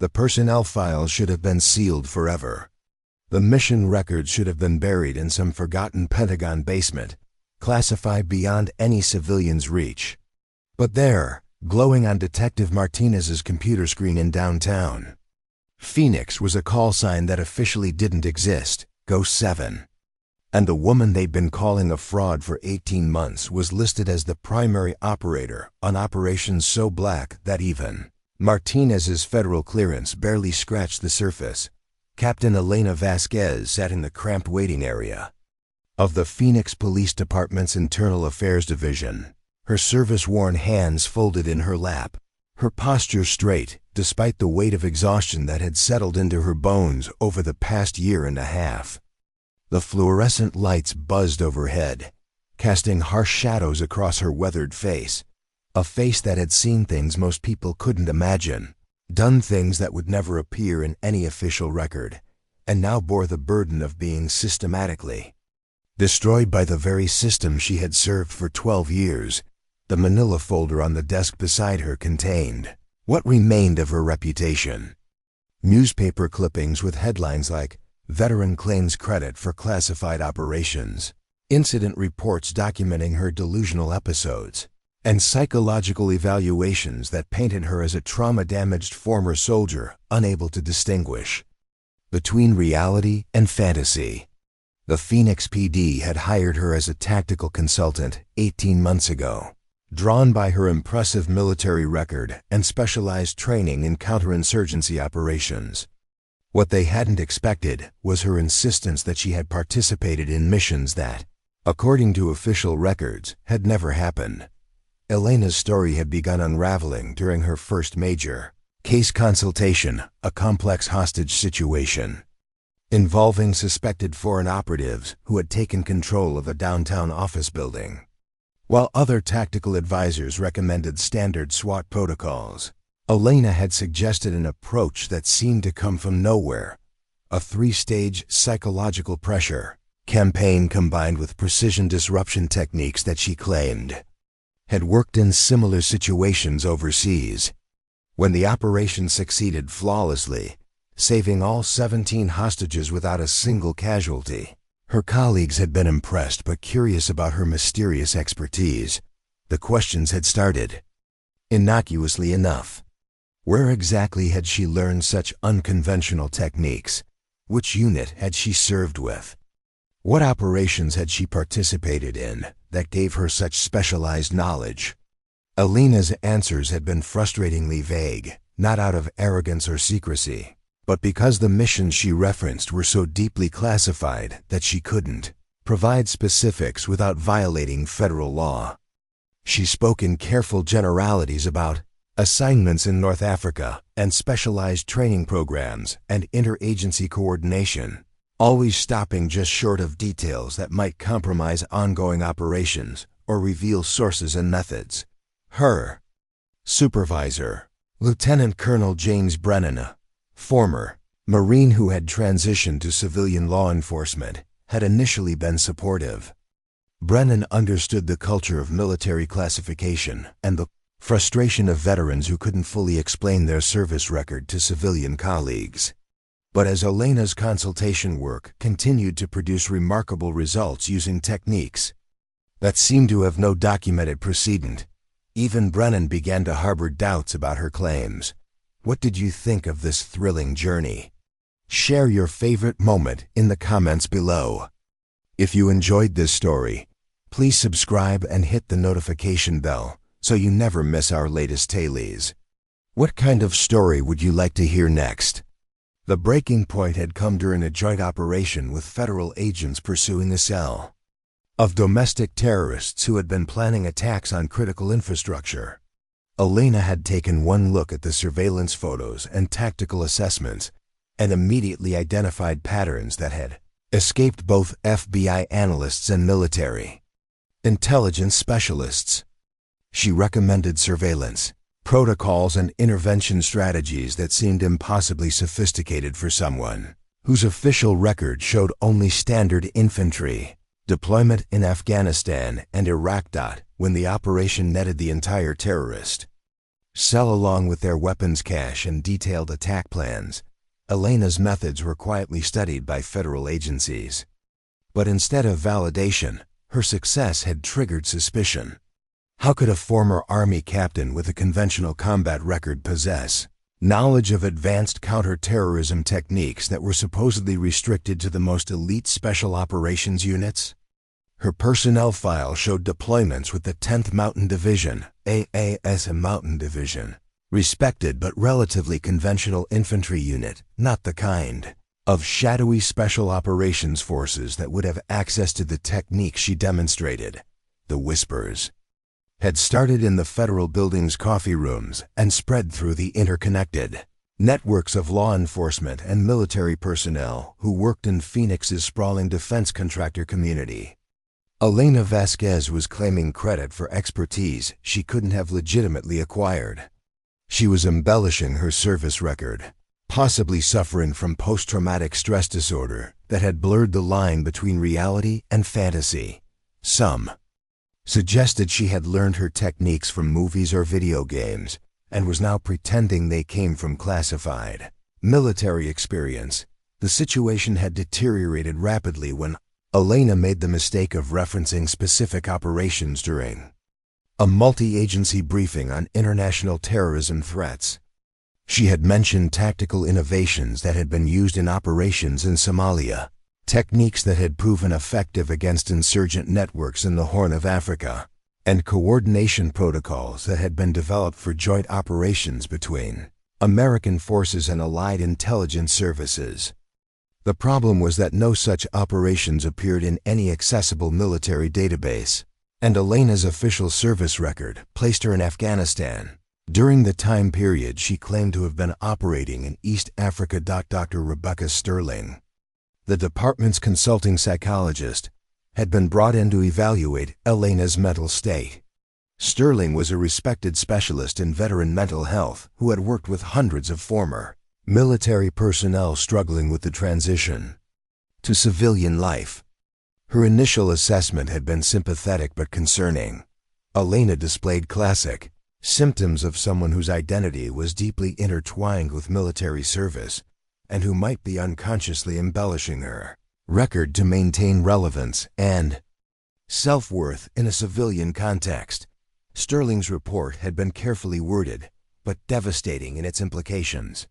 The personnel files should have been sealed forever. The mission records should have been buried in some forgotten Pentagon basement, classified beyond any civilian's reach. But there, glowing on Detective Martinez's computer screen in downtown Phoenix, was a call sign that officially didn't exist, Ghost 7. And the woman they'd been calling a fraud for 18 months was listed as the primary operator on operations so black that even Martinez's federal clearance barely scratched the surface. Captain Elena Vasquez sat in the cramped waiting area of the Phoenix Police Department's Internal Affairs Division, her service-worn hands folded in her lap, her posture straight despite the weight of exhaustion that had settled into her bones over the past year and a half. The fluorescent lights buzzed overhead, casting harsh shadows across her weathered face, a face that had seen things most people couldn't imagine, done things that would never appear in any official record, and now bore the burden of being systematically destroyed by the very system she had served for 12 years. The manila folder on the desk beside her contained what remained of her reputation. Newspaper clippings with headlines like "Veteran Claims Credit for Classified Operations," incident reports documenting her delusional episodes, and psychological evaluations that painted her as a trauma-damaged former soldier unable to distinguish between reality and fantasy. The Phoenix PD had hired her as a tactical consultant 18 months ago, drawn by her impressive military record and specialized training in counterinsurgency operations. What they hadn't expected was her insistence that she had participated in missions that, according to official records, had never happened. Elena's story had begun unraveling during her first major case consultation, a complex hostage situation involving suspected foreign operatives who had taken control of a downtown office building. While other tactical advisors recommended standard SWAT protocols, Elena had suggested an approach that seemed to come from nowhere, a 3-stage psychological pressure campaign combined with precision disruption techniques that she claimed had worked in similar situations overseas. When the operation succeeded flawlessly, saving all 17 hostages without a single casualty, her colleagues had been impressed but curious about her mysterious expertise. The questions had started. Innocuously enough, where exactly had she learned such unconventional techniques? Which unit had she served with? What operations had she participated in that gave her such specialized knowledge? Elena's answers had been frustratingly vague, not out of arrogance or secrecy, but because the missions she referenced were so deeply classified that she couldn't provide specifics without violating federal law. She spoke in careful generalities about assignments in North Africa and specialized training programs and interagency coordination, always stopping just short of details that might compromise ongoing operations or reveal sources and methods. Her supervisor, Lieutenant Colonel James Brennan, former Marine who had transitioned to civilian law enforcement, had initially been supportive. Brennan understood the culture of military classification and the frustration of veterans who couldn't fully explain their service record to civilian colleagues. But as Elena's consultation work continued to produce remarkable results using techniques that seemed to have no documented precedent, even Brennan began to harbor doubts about her claims. What did you think of this thrilling journey? Share your favorite moment in the comments below. If you enjoyed this story, please subscribe and hit the notification bell so you never miss our latest tailies. What kind of story would you like to hear next? The breaking point had come during a joint operation with federal agents pursuing a cell of domestic terrorists who had been planning attacks on critical infrastructure. Elena had taken one look at the surveillance photos and tactical assessments and immediately identified patterns that had escaped both FBI analysts and military intelligence specialists. She recommended surveillance protocols and intervention strategies that seemed impossibly sophisticated for someone whose official record showed only standard infantry deployment in Afghanistan and Iraq. When the operation netted the entire terrorist cell along with their weapons cache and detailed attack plans. Elena's methods were quietly studied by federal agencies. But instead of validation, her success had triggered suspicion. How could a former Army captain with a conventional combat record possess knowledge of advanced counter-terrorism techniques that were supposedly restricted to the most elite special operations units? Her personnel file showed deployments with the 10th Mountain Division, AAS Mountain Division, respected but relatively conventional infantry unit, not the kind of shadowy special operations forces that would have access to the techniques she demonstrated. The whispers had started in the federal building's coffee rooms and spread through the interconnected networks of law enforcement and military personnel who worked in Phoenix's sprawling defense contractor community. Elena Vasquez was claiming credit for expertise she couldn't have legitimately acquired. She was embellishing her service record, possibly suffering from post-traumatic stress disorder that had blurred the line between reality and fantasy. Some suggested she had learned her techniques from movies or video games and was now pretending they came from classified military experience. The situation had deteriorated rapidly when Elena made the mistake of referencing specific operations during a multi-agency briefing on international terrorism threats. She had mentioned tactical innovations that had been used in operations in Somalia, techniques that had proven effective against insurgent networks in the Horn of Africa, and coordination protocols that had been developed for joint operations between American forces and allied intelligence services. The problem was that no such operations appeared in any accessible military database, and Elena's official service record placed her in Afghanistan during the time period she claimed to have been operating in East Africa. Dr. Rebecca Sterling, the department's consulting psychologist, had been brought in to evaluate Elena's mental state. Sterling was a respected specialist in veteran mental health who had worked with hundreds of former military personnel struggling with the transition to civilian life. Her initial assessment had been sympathetic but concerning. Elena displayed classic symptoms of someone whose identity was deeply intertwined with military service and who might be unconsciously embellishing her record to maintain relevance and self-worth in a civilian context. Sterling's report had been carefully worded, but devastating in its implications.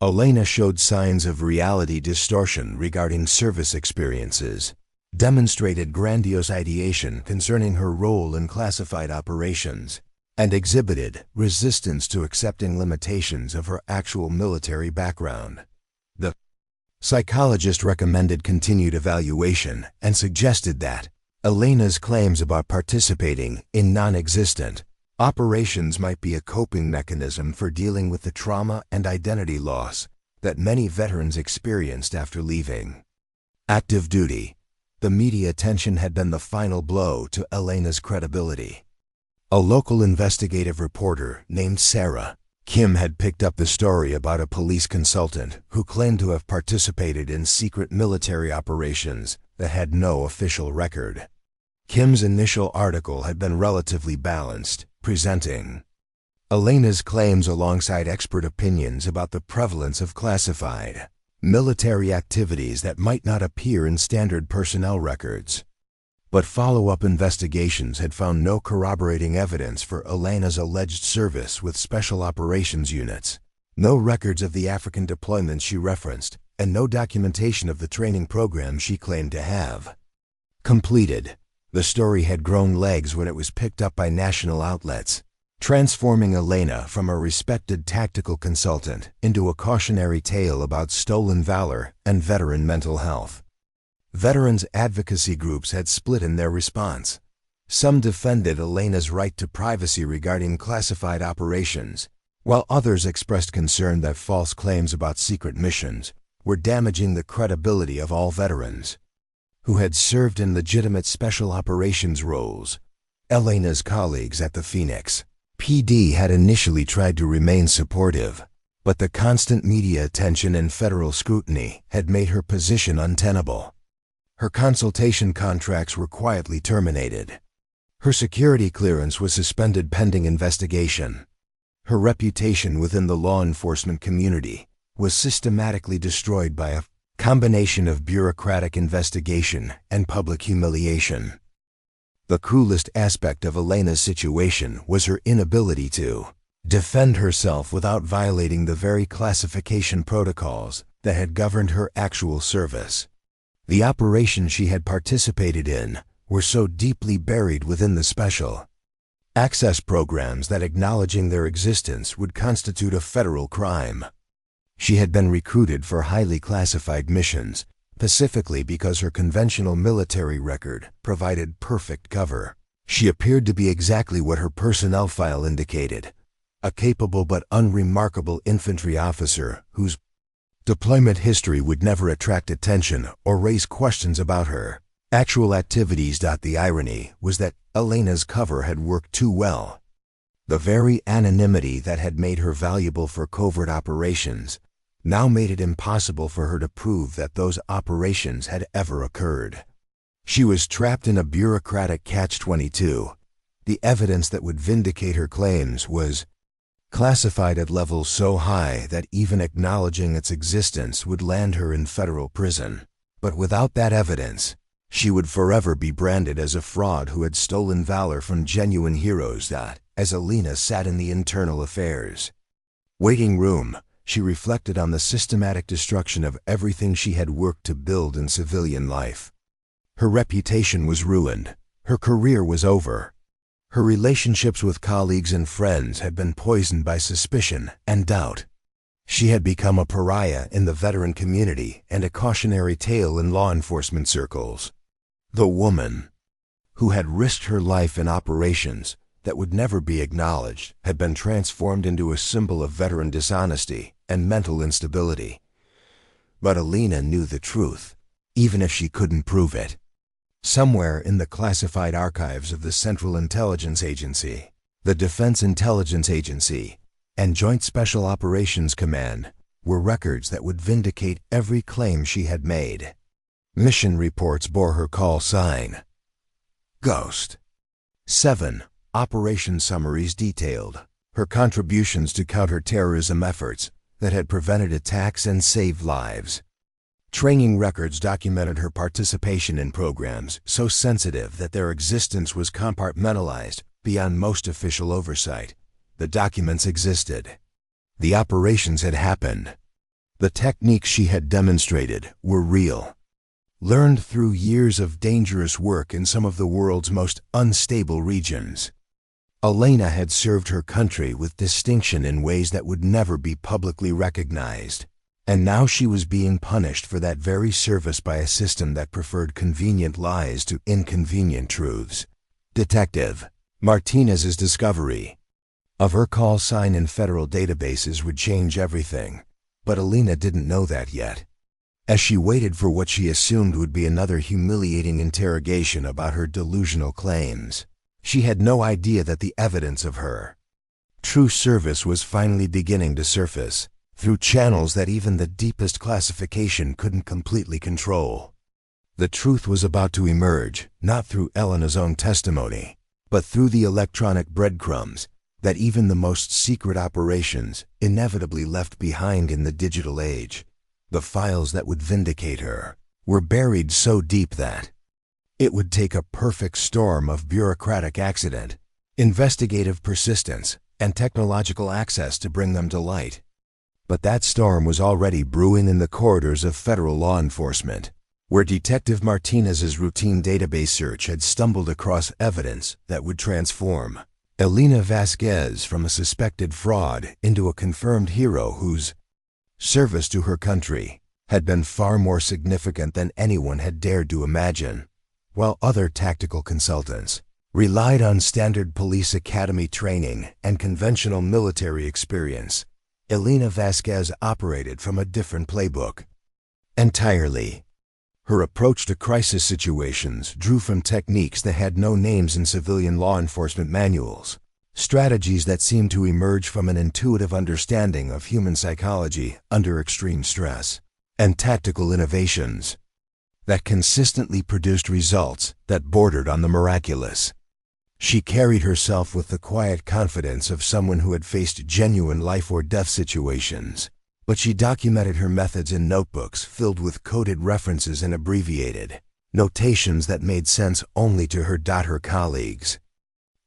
Elena showed signs of reality distortion regarding service experiences, demonstrated grandiose ideation concerning her role in classified operations, and exhibited resistance to accepting limitations of her actual military background. The psychologist recommended continued evaluation and suggested that Elena's claims about participating in non-existent operations might be a coping mechanism for dealing with the trauma and identity loss that many veterans experienced after leaving active duty. The media attention had been the final blow to Elena's credibility. A local investigative reporter named Sarah Kim had picked up the story about a police consultant who claimed to have participated in secret military operations that had no official record. Kim's initial article had been relatively balanced, presenting Elena's claims alongside expert opinions about the prevalence of classified military activities that might not appear in standard personnel records. But follow-up investigations had found no corroborating evidence for Elena's alleged service with special operations units, no records of the African deployments she referenced, and no documentation of the training program she claimed to have completed. The story had grown legs when it was picked up by national outlets, transforming Elena from a respected tactical consultant into a cautionary tale about stolen valor and veteran mental health. Veterans advocacy groups had split in their response. Some defended Elena's right to privacy regarding classified operations, while others expressed concern that false claims about secret missions were damaging the credibility of all veterans who had served in legitimate special operations roles. Elena's colleagues at the Phoenix PD had initially tried to remain supportive, but the constant media attention and federal scrutiny had made her position untenable. Her consultation contracts were quietly terminated. Her security clearance was suspended pending investigation. Her reputation within the law enforcement community was systematically destroyed by a combination of bureaucratic investigation and public humiliation. The cruelest aspect of Elena's situation was her inability to defend herself without violating the very classification protocols that had governed her actual service. The operations she had participated in were so deeply buried within the special access programs that acknowledging their existence would constitute a federal crime. She had been recruited for highly classified missions, specifically because her conventional military record provided perfect cover. She appeared to be exactly what her personnel file indicated, a capable but unremarkable infantry officer whose deployment history would never attract attention or raise questions about her actual activities. The irony was that Elena's cover had worked too well. The very anonymity that had made her valuable for covert operations now made it impossible for her to prove that those operations had ever occurred. She was trapped in a bureaucratic catch-22. The evidence that would vindicate her claims was classified at levels so high that even acknowledging its existence would land her in federal prison. But without that evidence, she would forever be branded as a fraud who had stolen valor from genuine heroes. As Elena sat in the internal affairs waiting room, she reflected on the systematic destruction of everything she had worked to build in civilian life. Her reputation was ruined. Her career was over. Her relationships with colleagues and friends had been poisoned by suspicion and doubt. She had become a pariah in the veteran community and a cautionary tale in law enforcement circles. The woman who had risked her life in operations that would never be acknowledged had been transformed into a symbol of veteran dishonesty and mental instability. But Elena knew the truth, even if she couldn't prove it. Somewhere in the classified archives of the Central Intelligence Agency, the Defense Intelligence Agency, and Joint Special Operations Command were records that would vindicate every claim she had made. Mission reports bore her call sign, Ghost. 7. Operation summaries detailed her contributions to counter-terrorism efforts that had prevented attacks and saved lives. Training records documented her participation in programs so sensitive that their existence was compartmentalized beyond most official oversight. The documents existed. The operations had happened. The techniques she had demonstrated were real, learned through years of dangerous work in some of the world's most unstable regions. Elena had served her country with distinction in ways that would never be publicly recognized. And now she was being punished for that very service by a system that preferred convenient lies to inconvenient truths. Detective Martinez's discovery of her call sign in federal databases would change everything, but Elena didn't know that yet. As she waited for what she assumed would be another humiliating interrogation about her delusional claims, she had no idea that the evidence of her true service was finally beginning to surface through channels that even the deepest classification couldn't completely control. The truth was about to emerge, not through Elena's own testimony, but through the electronic breadcrumbs that even the most secret operations inevitably left behind in the digital age. The files that would vindicate her were buried so deep that it would take a perfect storm of bureaucratic accident, investigative persistence, and technological access to bring them to light. But that storm was already brewing in the corridors of federal law enforcement, where Detective Martinez's routine database search had stumbled across evidence that would transform Elena Vasquez from a suspected fraud into a confirmed hero whose service to her country had been far more significant than anyone had dared to imagine. While other tactical consultants relied on standard police academy training and conventional military experience, Elena Vasquez operated from a different playbook entirely. Her approach to crisis situations drew from techniques that had no names in civilian law enforcement manuals, strategies that seemed to emerge from an intuitive understanding of human psychology under extreme stress, and tactical innovations that consistently produced results that bordered on the miraculous. She carried herself with the quiet confidence of someone who had faced genuine life-or-death situations, but she documented her methods in notebooks filled with coded references and abbreviated notations that made sense only to her. Her colleagues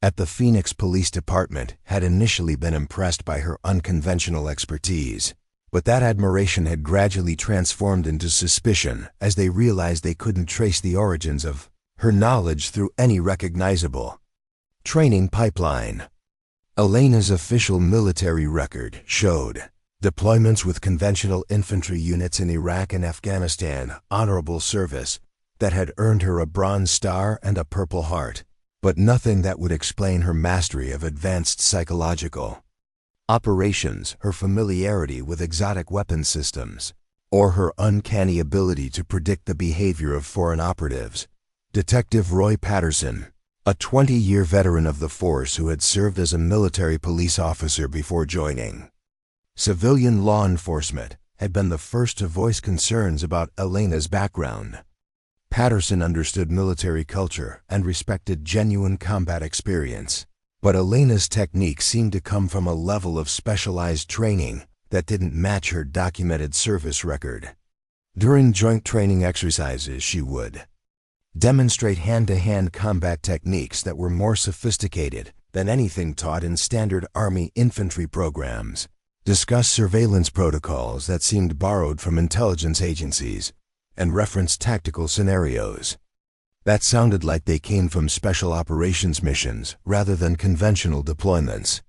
at the Phoenix Police Department had initially been impressed by her unconventional expertise, but that admiration had gradually transformed into suspicion as they realized they couldn't trace the origins of her knowledge through any recognizable training pipeline. Elena's official military record showed deployments with conventional infantry units in Iraq and Afghanistan, honorable service that had earned her a Bronze Star and a Purple Heart, but nothing that would explain her mastery of advanced psychological operations, her familiarity with exotic weapon systems, or her uncanny ability to predict the behavior of foreign operatives. Detective Roy Patterson, a 20-year veteran of the force who had served as a military police officer before joining civilian law enforcement, had been the first to voice concerns about Elena's background. Patterson understood military culture and respected genuine combat experience, but Elena's techniques seemed to come from a level of specialized training that didn't match her documented service record. During joint training exercises, she would demonstrate hand-to-hand combat techniques that were more sophisticated than anything taught in standard Army infantry programs, discuss surveillance protocols that seemed borrowed from intelligence agencies, and reference tactical scenarios that sounded like they came from special operations missions rather than conventional deployments.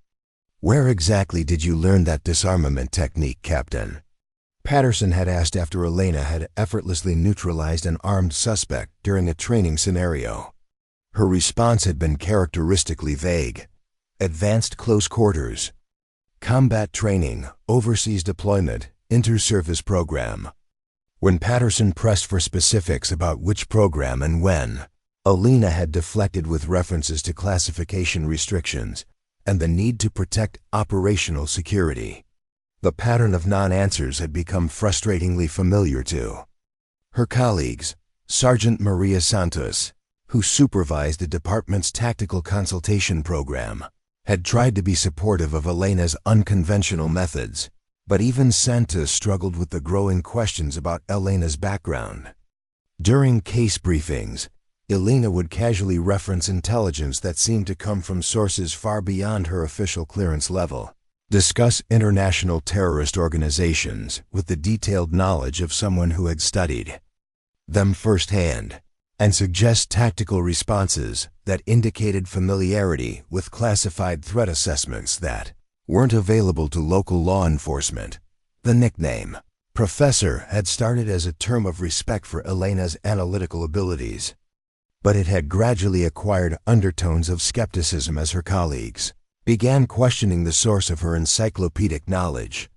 "Where exactly did you learn that disarmament technique, Captain?" Patterson had asked after Elena had effortlessly neutralized an armed suspect during a training scenario. Her response had been characteristically vague. Advanced close quarters, combat training, overseas deployment, inter-service program. When Patterson pressed for specifics about which program and when, Elena had deflected with references to classification restrictions and the need to protect operational security. The pattern of non-answers had become frustratingly familiar to her colleagues. Sergeant Maria Santos, who supervised the department's tactical consultation program, had tried to be supportive of Elena's unconventional methods, but even Santos struggled with the growing questions about Elena's background. During case briefings, Elena would casually reference intelligence that seemed to come from sources far beyond her official clearance level, discuss international terrorist organizations with the detailed knowledge of someone who had studied them firsthand, and suggest tactical responses that indicated familiarity with classified threat assessments that weren't available to local law enforcement. The nickname Professor had started as a term of respect for Elena's analytical abilities, but it had gradually acquired undertones of skepticism as her colleagues began questioning the source of her encyclopedic knowledge.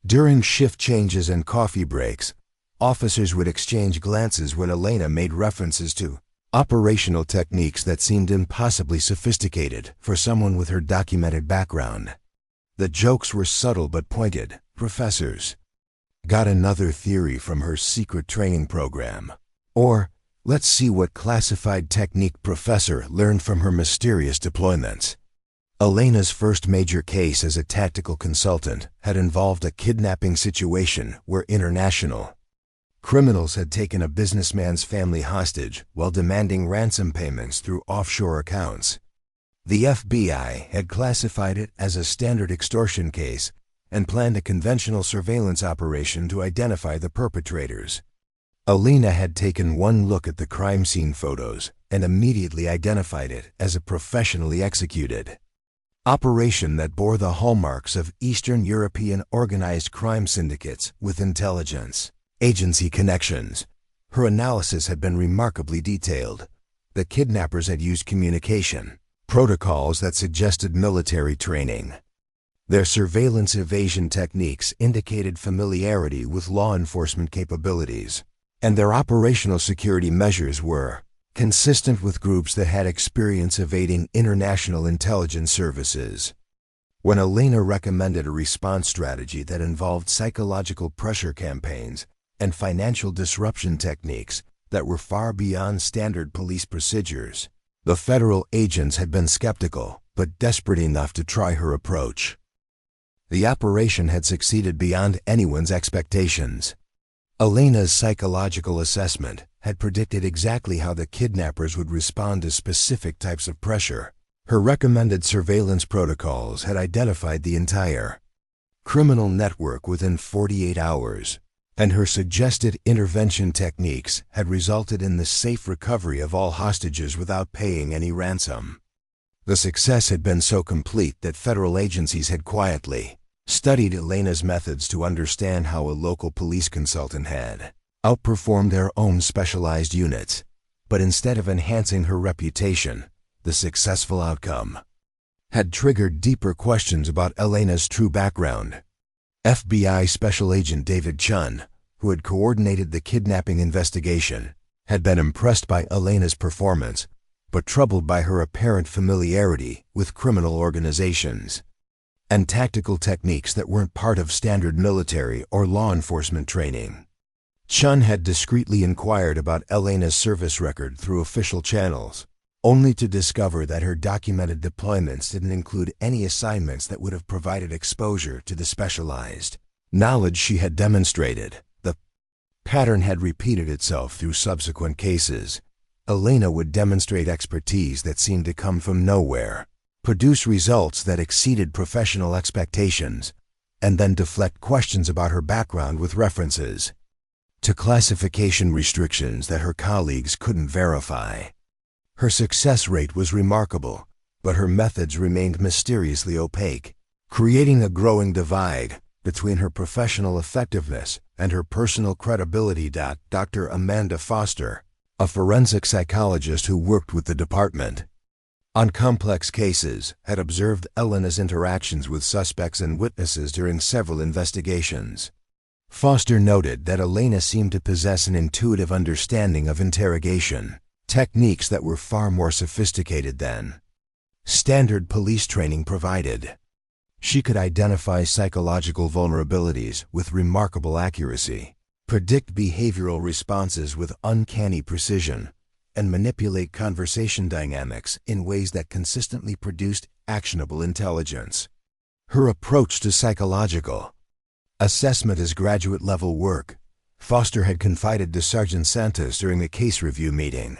During shift changes and coffee breaks, officers would exchange glances when Elena made references to operational techniques that seemed impossibly sophisticated for someone with her documented background. The jokes were subtle but pointed. "Professors got another theory from her secret training program," or "let's see what classified technique Professor learned from her mysterious deployments." Elena's first major case as a tactical consultant had involved a kidnapping situation where international criminals had taken a businessman's family hostage while demanding ransom payments through offshore accounts. The FBI had classified it as a standard extortion case and planned a conventional surveillance operation to identify the perpetrators. Elena had taken one look at the crime scene photos and immediately identified it as a professionally executed operation that bore the hallmarks of Eastern European organized crime syndicates with intelligence agency connections. Her analysis had been remarkably detailed. The kidnappers had used communication protocols that suggested military training. Their surveillance evasion techniques indicated familiarity with law enforcement capabilities, and their operational security measures were consistent with groups that had experience evading international intelligence services. When Elena recommended a response strategy that involved psychological pressure campaigns and financial disruption techniques that were far beyond standard police procedures, The federal agents had been skeptical, but desperate enough to try her approach. The operation had succeeded beyond anyone's expectations. Elena's psychological assessment had predicted exactly how the kidnappers would respond to specific types of pressure. Her recommended surveillance protocols had identified the entire criminal network within 48 hours, and her suggested intervention techniques had resulted in the safe recovery of all hostages without paying any ransom. The success had been so complete that federal agencies had quietly studied Elena's methods to understand how a local police consultant had outperformed their own specialized units. But instead of enhancing her reputation, the successful outcome had triggered deeper questions about Elena's true background. FBI Special Agent David Chun, who had coordinated the kidnapping investigation, had been impressed by Elena's performance, but troubled by her apparent familiarity with criminal organizations and tactical techniques that weren't part of standard military or law enforcement training. Chun had discreetly inquired about Elena's service record through official channels, only to discover that her documented deployments didn't include any assignments that would have provided exposure to the specialized knowledge she had demonstrated. The pattern had repeated itself through subsequent cases. Elena would demonstrate expertise that seemed to come from nowhere, produce results that exceeded professional expectations, and then deflect questions about her background with references to classification restrictions that her colleagues couldn't verify. Her success rate was remarkable, but her methods remained mysteriously opaque, creating a growing divide between her professional effectiveness and her personal credibility. Dr. Amanda Foster, a forensic psychologist who worked with the department on complex cases, had observed Elena's interactions with suspects and witnesses during several investigations. Foster noted that Elena seemed to possess an intuitive understanding of interrogation techniques that were far more sophisticated than standard police training provided. She could identify psychological vulnerabilities with remarkable accuracy, predict behavioral responses with uncanny precision, and manipulate conversation dynamics in ways that consistently produced actionable intelligence. Her approach to psychological assessment as graduate-level work, Foster had confided to Sergeant Santos during a case review meeting.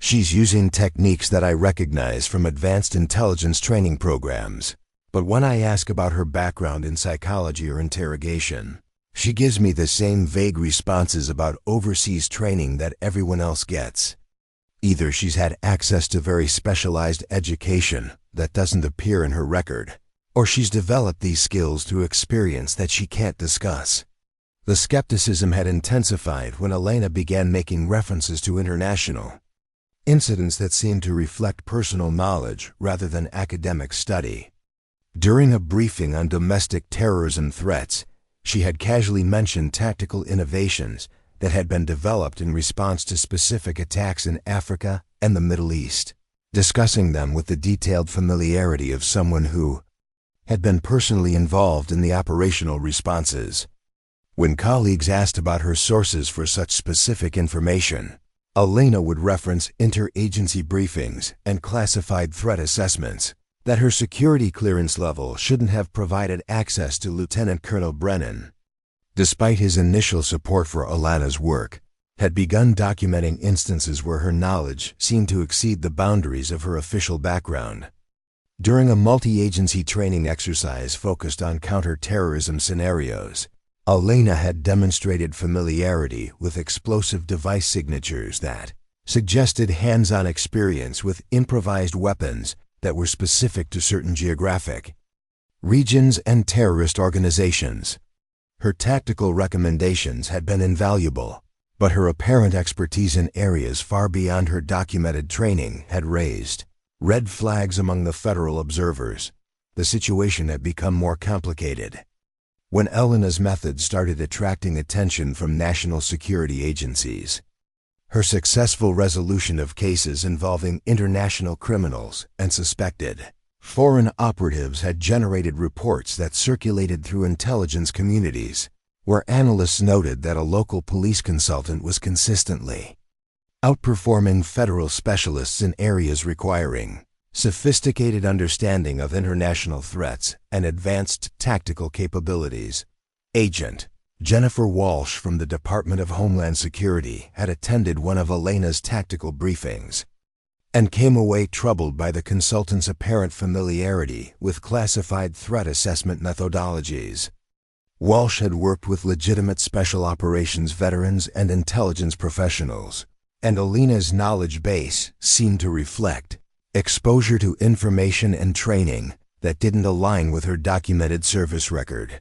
"She's using techniques that I recognize from advanced intelligence training programs, but when I ask about her background in psychology or interrogation, she gives me the same vague responses about overseas training that everyone else gets. Either she's had access to very specialized education that doesn't appear in her record, or she's developed these skills through experience that she can't discuss." The skepticism had intensified when Elena began making references to international incidents that seemed to reflect personal knowledge rather than academic study. During a briefing on domestic terrorism threats, she had casually mentioned tactical innovations that had been developed in response to specific attacks in Africa and the Middle East, discussing them with the detailed familiarity of someone who had been personally involved in the operational responses. When colleagues asked about her sources for such specific information, Elena would reference interagency briefings and classified threat assessments that her security clearance level shouldn't have provided access to Lieutenant Colonel Brennan. Despite his initial support for Elena's work, had begun documenting instances where her knowledge seemed to exceed the boundaries of her official background. During a multi-agency training exercise focused on counter-terrorism scenarios, Elena had demonstrated familiarity with explosive device signatures that suggested hands-on experience with improvised weapons that were specific to certain geographic regions and terrorist organizations. Her tactical recommendations had been invaluable, but her apparent expertise in areas far beyond her documented training had raised red flags among the federal observers. The situation had become more complicated when Elena's methods started attracting attention from national security agencies. Her successful resolution of cases involving international criminals and suspected foreign operatives had generated reports that circulated through intelligence communities, where analysts noted that a local police consultant was consistently outperforming federal specialists in areas requiring sophisticated understanding of international threats and advanced tactical capabilities. Agent Jennifer Walsh from the Department of Homeland Security had attended one of Elena's tactical briefings and came away troubled by the consultant's apparent familiarity with classified threat assessment methodologies. Walsh had worked with legitimate special operations veterans and intelligence professionals, and Elena's knowledge base seemed to reflect exposure to information and training that didn't align with her documented service record.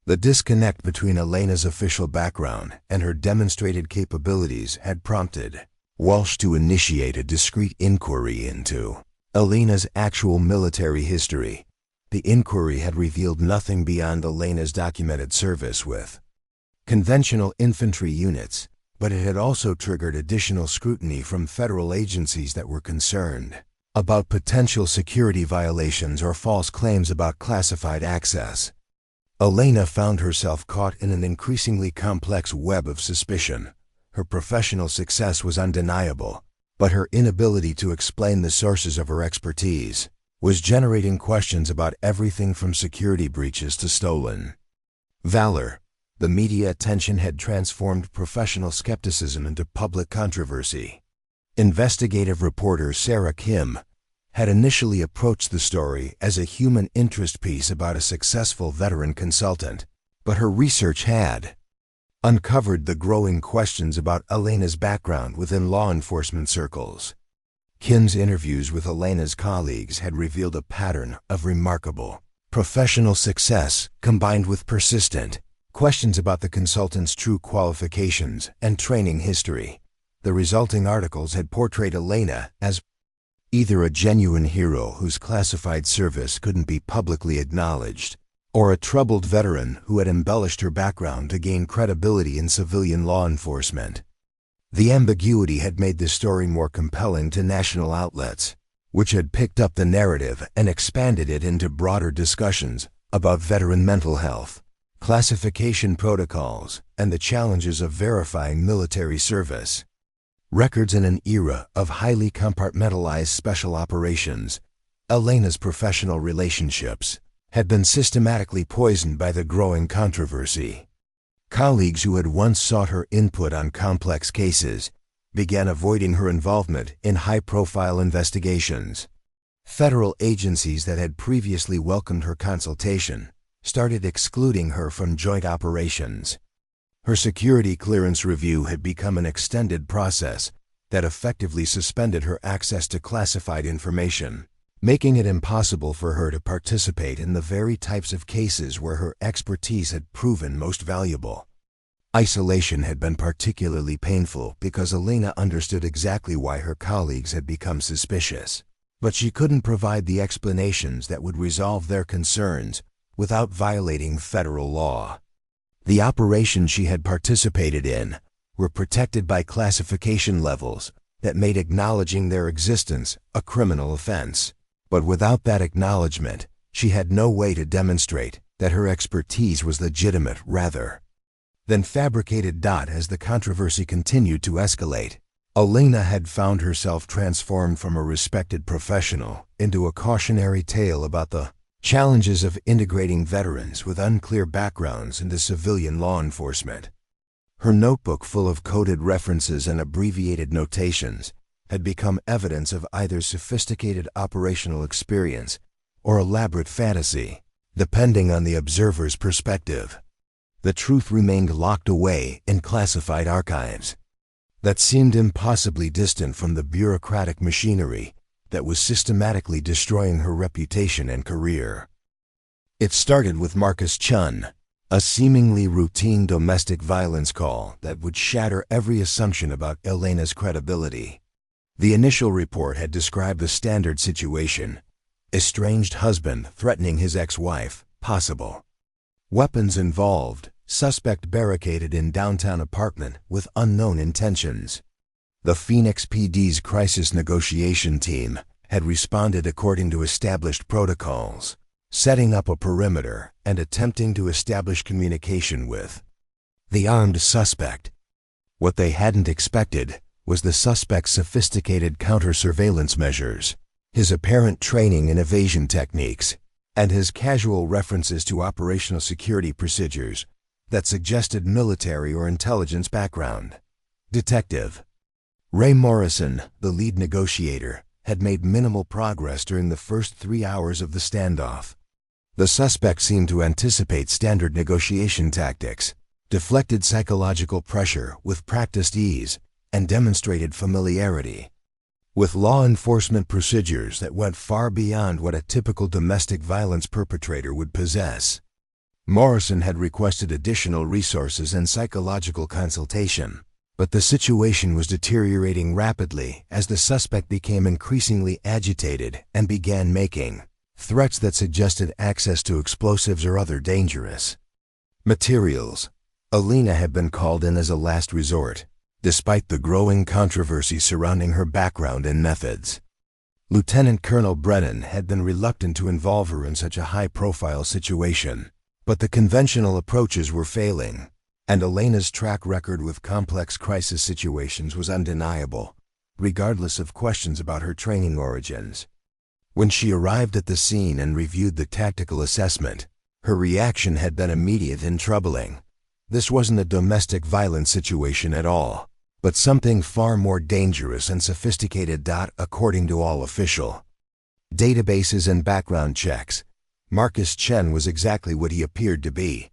The disconnect between Elena's official background and her demonstrated capabilities had prompted Walsh to initiate a discreet inquiry into Elena's actual military history. The inquiry had revealed nothing beyond Elena's documented service with conventional infantry units, but it had also triggered additional scrutiny from federal agencies that were concerned about potential security violations or false claims about classified access. Elena found herself caught in an increasingly complex web of suspicion. Her professional success was undeniable, but her inability to explain the sources of her expertise was generating questions about everything from security breaches to stolen valor. The media attention had transformed professional skepticism into public controversy. Investigative reporter Sarah Kim had initially approached the story as a human interest piece about a successful veteran consultant, but her research had uncovered the growing questions about Elena's background within law enforcement circles. Kim's interviews with Elena's colleagues had revealed a pattern of remarkable professional success combined with persistent questions about the consultant's true qualifications and training history. The resulting articles had portrayed Elena as either a genuine hero whose classified service couldn't be publicly acknowledged, or a troubled veteran who had embellished her background to gain credibility in civilian law enforcement. The ambiguity had made the story more compelling to national outlets, which had picked up the narrative and expanded it into broader discussions about veteran mental health, classification protocols, and the challenges of verifying military service records. In an era of highly compartmentalized special operations, Elena's professional relationships had been systematically poisoned by the growing controversy. Colleagues who had once sought her input on complex cases began avoiding her involvement in high-profile investigations. Federal agencies that had previously welcomed her consultation started excluding her from joint operations. Her security clearance review had become an extended process that effectively suspended her access to classified information, making it impossible for her to participate in the very types of cases where her expertise had proven most valuable. Isolation had been particularly painful because Elena understood exactly why her colleagues had become suspicious, but she couldn't provide the explanations that would resolve their concerns without violating federal law. The operations she had participated in were protected by classification levels that made acknowledging their existence a criminal offense. But without that acknowledgement, she had no way to demonstrate that her expertise was legitimate rather than fabricated. As the controversy continued to escalate, Elena had found herself transformed from a respected professional into a cautionary tale about the challenges of integrating veterans with unclear backgrounds into civilian law enforcement. Her notebook full of coded references and abbreviated notations had become evidence of either sophisticated operational experience or elaborate fantasy, depending on the observer's perspective. The truth remained locked away in classified archives that seemed impossibly distant from the bureaucratic machinery that was systematically destroying her reputation and career. It started with Marcus Chun, a seemingly routine domestic violence call that would shatter every assumption about Elena's credibility. The initial report had described a standard situation: estranged husband threatening his ex-wife, possible weapons involved, suspect barricaded in downtown apartment with unknown intentions. The Phoenix PD's crisis negotiation team had responded according to established protocols, setting up a perimeter and attempting to establish communication with the armed suspect. What they hadn't expected was the suspect's sophisticated counter-surveillance measures, his apparent training in evasion techniques, and his casual references to operational security procedures that suggested military or intelligence background. Detective Ray Morrison, the lead negotiator, had made minimal progress during the first 3 hours of the standoff. The suspect seemed to anticipate standard negotiation tactics, deflected psychological pressure with practiced ease, and demonstrated familiarity with law enforcement procedures that went far beyond what a typical domestic violence perpetrator would possess. Morrison had requested additional resources and psychological consultation, but the situation was deteriorating rapidly as the suspect became increasingly agitated and began making threats that suggested access to explosives or other dangerous materials. Elena had been called in as a last resort, despite the growing controversy surrounding her background and methods. Lieutenant Colonel Brennan had been reluctant to involve her in such a high-profile situation, but the conventional approaches were failing, and Elena's track record with complex crisis situations was undeniable, regardless of questions about her training origins. When she arrived at the scene and reviewed the tactical assessment, her reaction had been immediate and troubling. This wasn't a domestic violence situation at all, but something far more dangerous and sophisticated. According to all official databases and background checks, Marcus Chen was exactly what he appeared to be: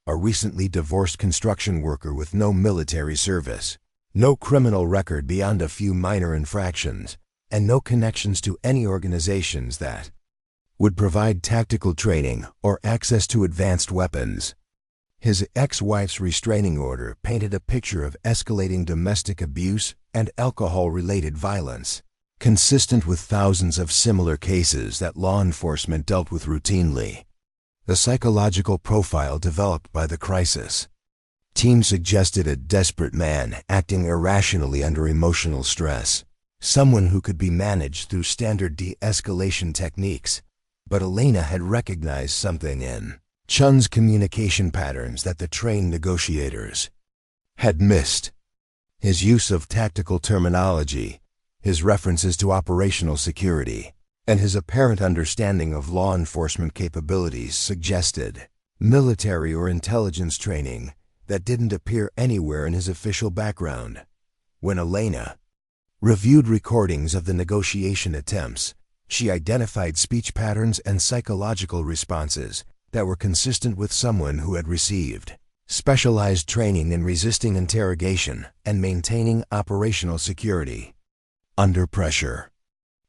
a recently divorced construction worker with no military service, no criminal record beyond a few minor infractions, and no connections to any organizations that would provide tactical training or access to advanced weapons. His ex-wife's restraining order painted a picture of escalating domestic abuse and alcohol-related violence, consistent with thousands of similar cases that law enforcement dealt with routinely. The psychological profile developed by the crisis team suggested a desperate man acting irrationally under emotional stress, someone who could be managed through standard de-escalation techniques. But Elena had recognized something in Chun's communication patterns that the trained negotiators had missed. His use of tactical terminology, his references to operational security, and his apparent understanding of law enforcement capabilities suggested military or intelligence training that didn't appear anywhere in his official background. When Elena reviewed recordings of the negotiation attempts, she identified speech patterns and psychological responses that were consistent with someone who had received specialized training in resisting interrogation and maintaining operational security under pressure.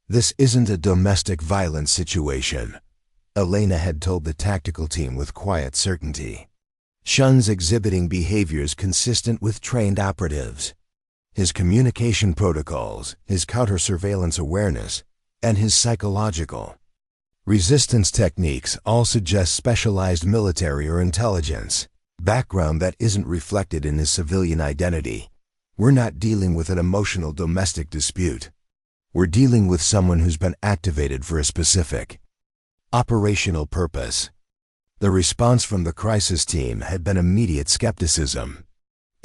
"This isn't a domestic violence situation," Elena had told the tactical team with quiet certainty. Chun's exhibiting behaviors consistent with trained operatives. His communication protocols, his counter-surveillance awareness, and his psychological resistance techniques all suggest specialized military or intelligence background that isn't reflected in his civilian identity. "We're not dealing with an emotional domestic dispute. We're dealing with someone who's been activated for a specific operational purpose." The response from the crisis team had been immediate skepticism.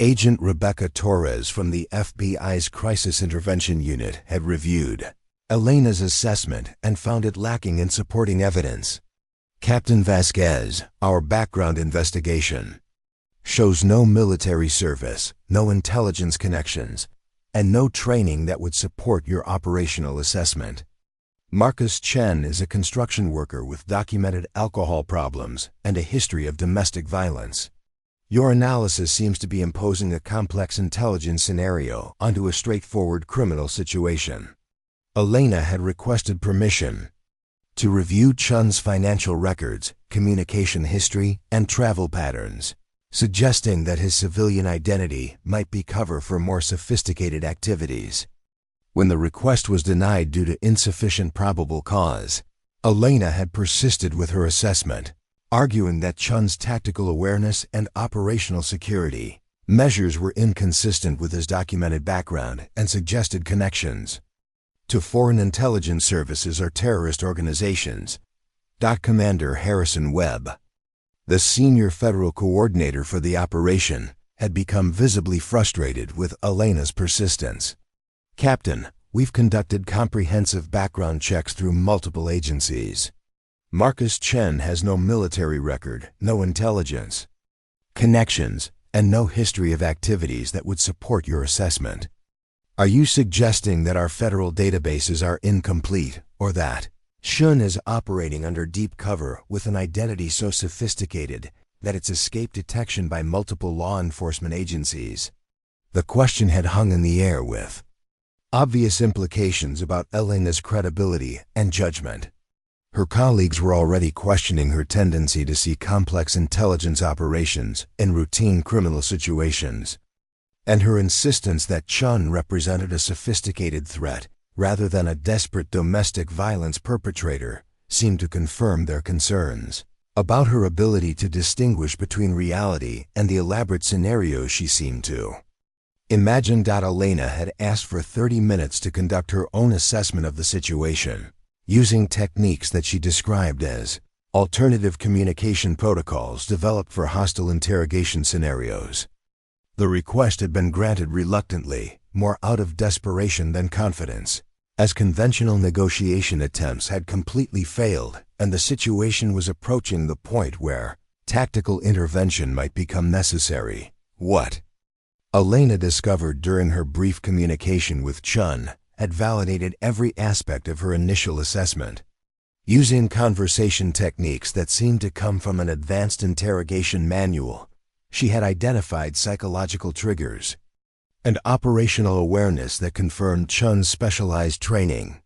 Agent Rebecca Torres from the FBI's Crisis Intervention Unit had reviewed Elena's assessment and found it lacking in supporting evidence. "Captain Vasquez, our background investigation shows no military service, no intelligence connections, and no training that would support your operational assessment. Marcus Chen is a construction worker with documented alcohol problems and a history of domestic violence. Your analysis seems to be imposing a complex intelligence scenario onto a straightforward criminal situation." Elena had requested permission to review Chun's financial records, communication history, and travel patterns, suggesting that his civilian identity might be cover for more sophisticated activities. When the request was denied due to insufficient probable cause, Elena had persisted with her assessment, arguing that Chun's tactical awareness and operational security measures were inconsistent with his documented background and suggested connections to foreign intelligence services or terrorist organizations. Commander Harrison Webb, the senior federal coordinator for the operation, had become visibly frustrated with Elena's persistence. Captain, we've conducted comprehensive background checks through multiple agencies. Marcus Chen has no military record, no intelligence connections, and no history of activities that would support your assessment. Are you suggesting that our federal databases are incomplete, or that Chen is operating under deep cover with an identity so sophisticated that it's escaped detection by multiple law enforcement agencies? The question had hung in the air with obvious implications about Elena's credibility and judgment. Her colleagues were already questioning her tendency to see complex intelligence operations in routine criminal situations, and her insistence that Chun represented a sophisticated threat rather than a desperate domestic violence perpetrator seemed to confirm their concerns about her ability to distinguish between reality and the elaborate scenarios she seemed to imagine. Elena had asked for 30 minutes to conduct her own assessment of the situation, using techniques that she described as alternative communication protocols developed for hostile interrogation scenarios. The request had been granted reluctantly, more out of desperation than confidence, as conventional negotiation attempts had completely failed and the situation was approaching the point where tactical intervention might become necessary. What Elena discovered during her brief communication with Chun had validated every aspect of her initial assessment. Using conversation techniques that seemed to come from an advanced interrogation manual, she had identified psychological triggers and operational awareness that confirmed Chun's specialized training.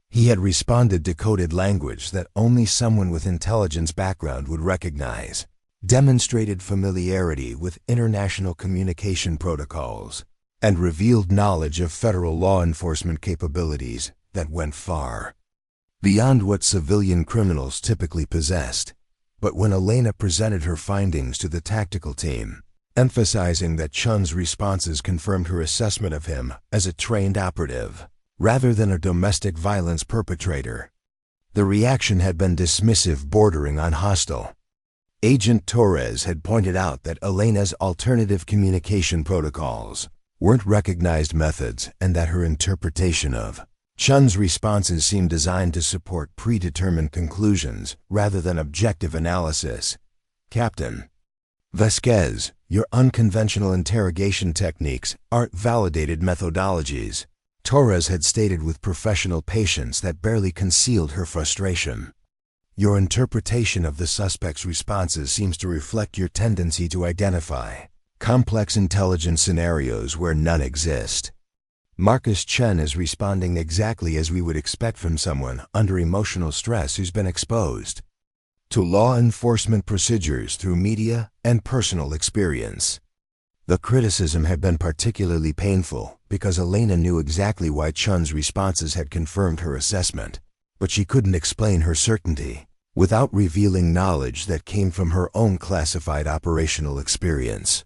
He had responded to coded language that only someone with intelligence background would recognize, demonstrated familiarity with international communication protocols, and revealed knowledge of federal law enforcement capabilities that went far beyond what civilian criminals typically possessed. But when Elena presented her findings to the tactical team, emphasizing that Chun's responses confirmed her assessment of him as a trained operative rather than a domestic violence perpetrator, the reaction had been dismissive, bordering on hostile. Agent Torres had pointed out that Elena's alternative communication protocols weren't recognized methods and that her interpretation of Chun's responses seemed designed to support predetermined conclusions rather than objective analysis. Captain Vasquez, your unconventional interrogation techniques aren't validated methodologies, Torres had stated with professional patience that barely concealed her frustration. Your interpretation of the suspect's responses seems to reflect your tendency to identify complex intelligence scenarios where none exist. Marcus Chen is responding exactly as we would expect from someone under emotional stress who's been exposed to law enforcement procedures through media and personal experience. The criticism had been particularly painful because Elena knew exactly why Chun's responses had confirmed her assessment, but she couldn't explain her certainty without revealing knowledge that came from her own classified operational experience.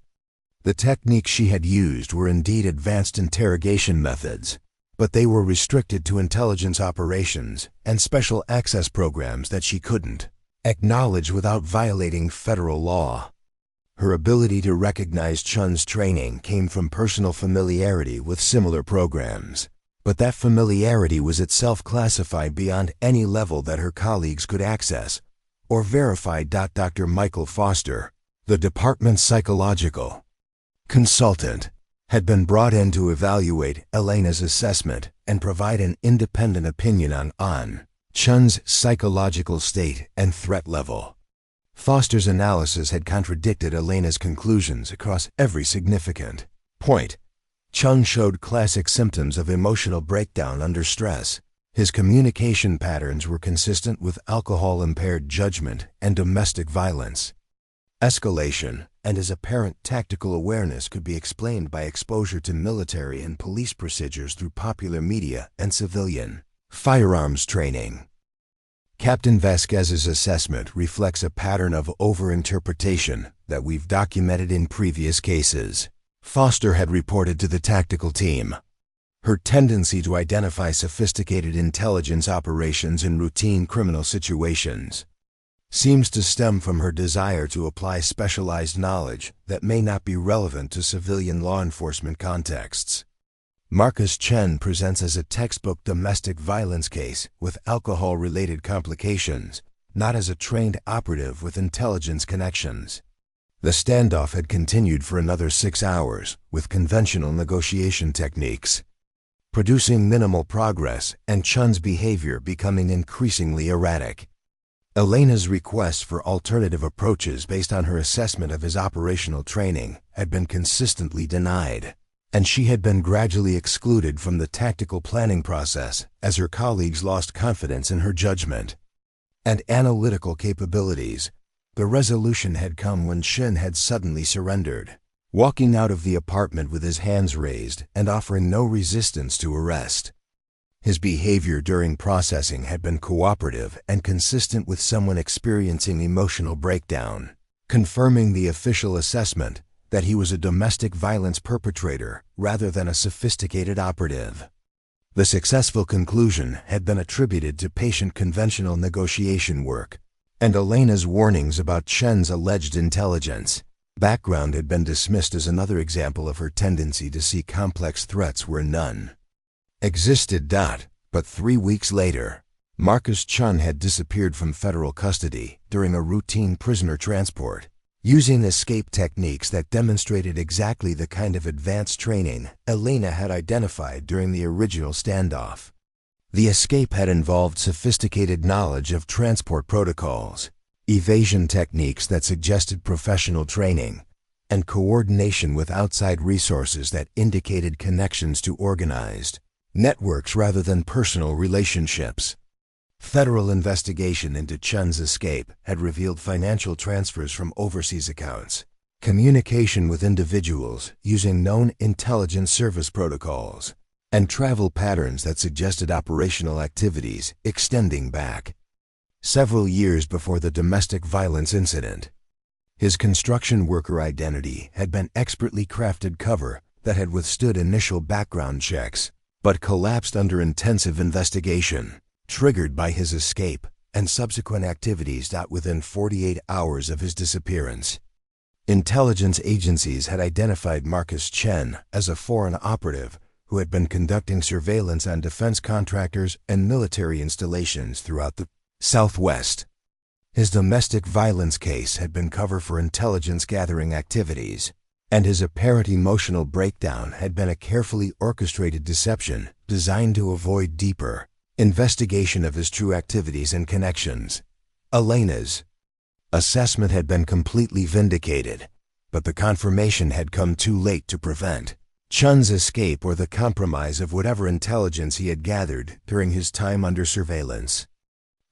The techniques she had used were indeed advanced interrogation methods, but they were restricted to intelligence operations and special access programs that she couldn't acknowledge without violating federal law. Her ability to recognize Chun's training came from personal familiarity with similar programs, but that familiarity was itself classified beyond any level that her colleagues could access or verify. Dr. Michael Foster, the department's psychological consultant, had been brought in to evaluate Elena's assessment and provide an independent opinion on Chun's psychological state and threat level. Foster's analysis had contradicted Elena's conclusions across every significant point. Chun showed classic symptoms of emotional breakdown under stress. His communication patterns were consistent with alcohol-impaired judgment and domestic violence escalation, and his apparent tactical awareness could be explained by exposure to military and police procedures through popular media and civilian firearms training. Captain Vasquez's assessment reflects a pattern of overinterpretation that we've documented in previous cases, Foster had reported to the tactical team. Her tendency to identify sophisticated intelligence operations in routine criminal situations seems to stem from her desire to apply specialized knowledge that may not be relevant to civilian law enforcement contexts. Marcus Chen presents as a textbook domestic violence case with alcohol-related complications, not as a trained operative with intelligence connections. The standoff had continued for another 6 hours with conventional negotiation techniques, producing minimal progress and Chen's behavior becoming increasingly erratic. Elena's requests for alternative approaches based on her assessment of his operational training had been consistently denied, and she had been gradually excluded from the tactical planning process as her colleagues lost confidence in her judgment and analytical capabilities. The resolution had come when Chen had suddenly surrendered, walking out of the apartment with his hands raised and offering no resistance to arrest. His behavior during processing had been cooperative and consistent with someone experiencing emotional breakdown, confirming the official assessment that he was a domestic violence perpetrator rather than a sophisticated operative. The successful conclusion had been attributed to patient conventional negotiation work, and Elena's warnings about Chen's alleged intelligence background had been dismissed as another example of her tendency to see complex threats where none existed. But 3 weeks later, Marcus Chen had disappeared from federal custody during a routine prisoner transport, using escape techniques that demonstrated exactly the kind of advanced training Elena had identified during the original standoff. The escape had involved sophisticated knowledge of transport protocols, evasion techniques that suggested professional training, and coordination with outside resources that indicated connections to organized networks rather than personal relationships. Federal investigation into Chen's escape had revealed financial transfers from overseas accounts, communication with individuals using known intelligence service protocols, and travel patterns that suggested operational activities extending back several years before the domestic violence incident. His construction worker identity had been expertly crafted cover that had withstood initial background checks, but collapsed under intensive investigation, triggered by his escape and subsequent activities. Within 48 hours of his disappearance, intelligence agencies had identified Marcus Chen as a foreign operative who had been conducting surveillance on defense contractors and military installations throughout the Southwest. His domestic violence case had been cover for intelligence gathering activities, and his apparent emotional breakdown had been a carefully orchestrated deception designed to avoid deeper investigation of his true activities and connections. Elena's assessment had been completely vindicated, but the confirmation had come too late to prevent Chen's escape or the compromise of whatever intelligence he had gathered during his time under surveillance.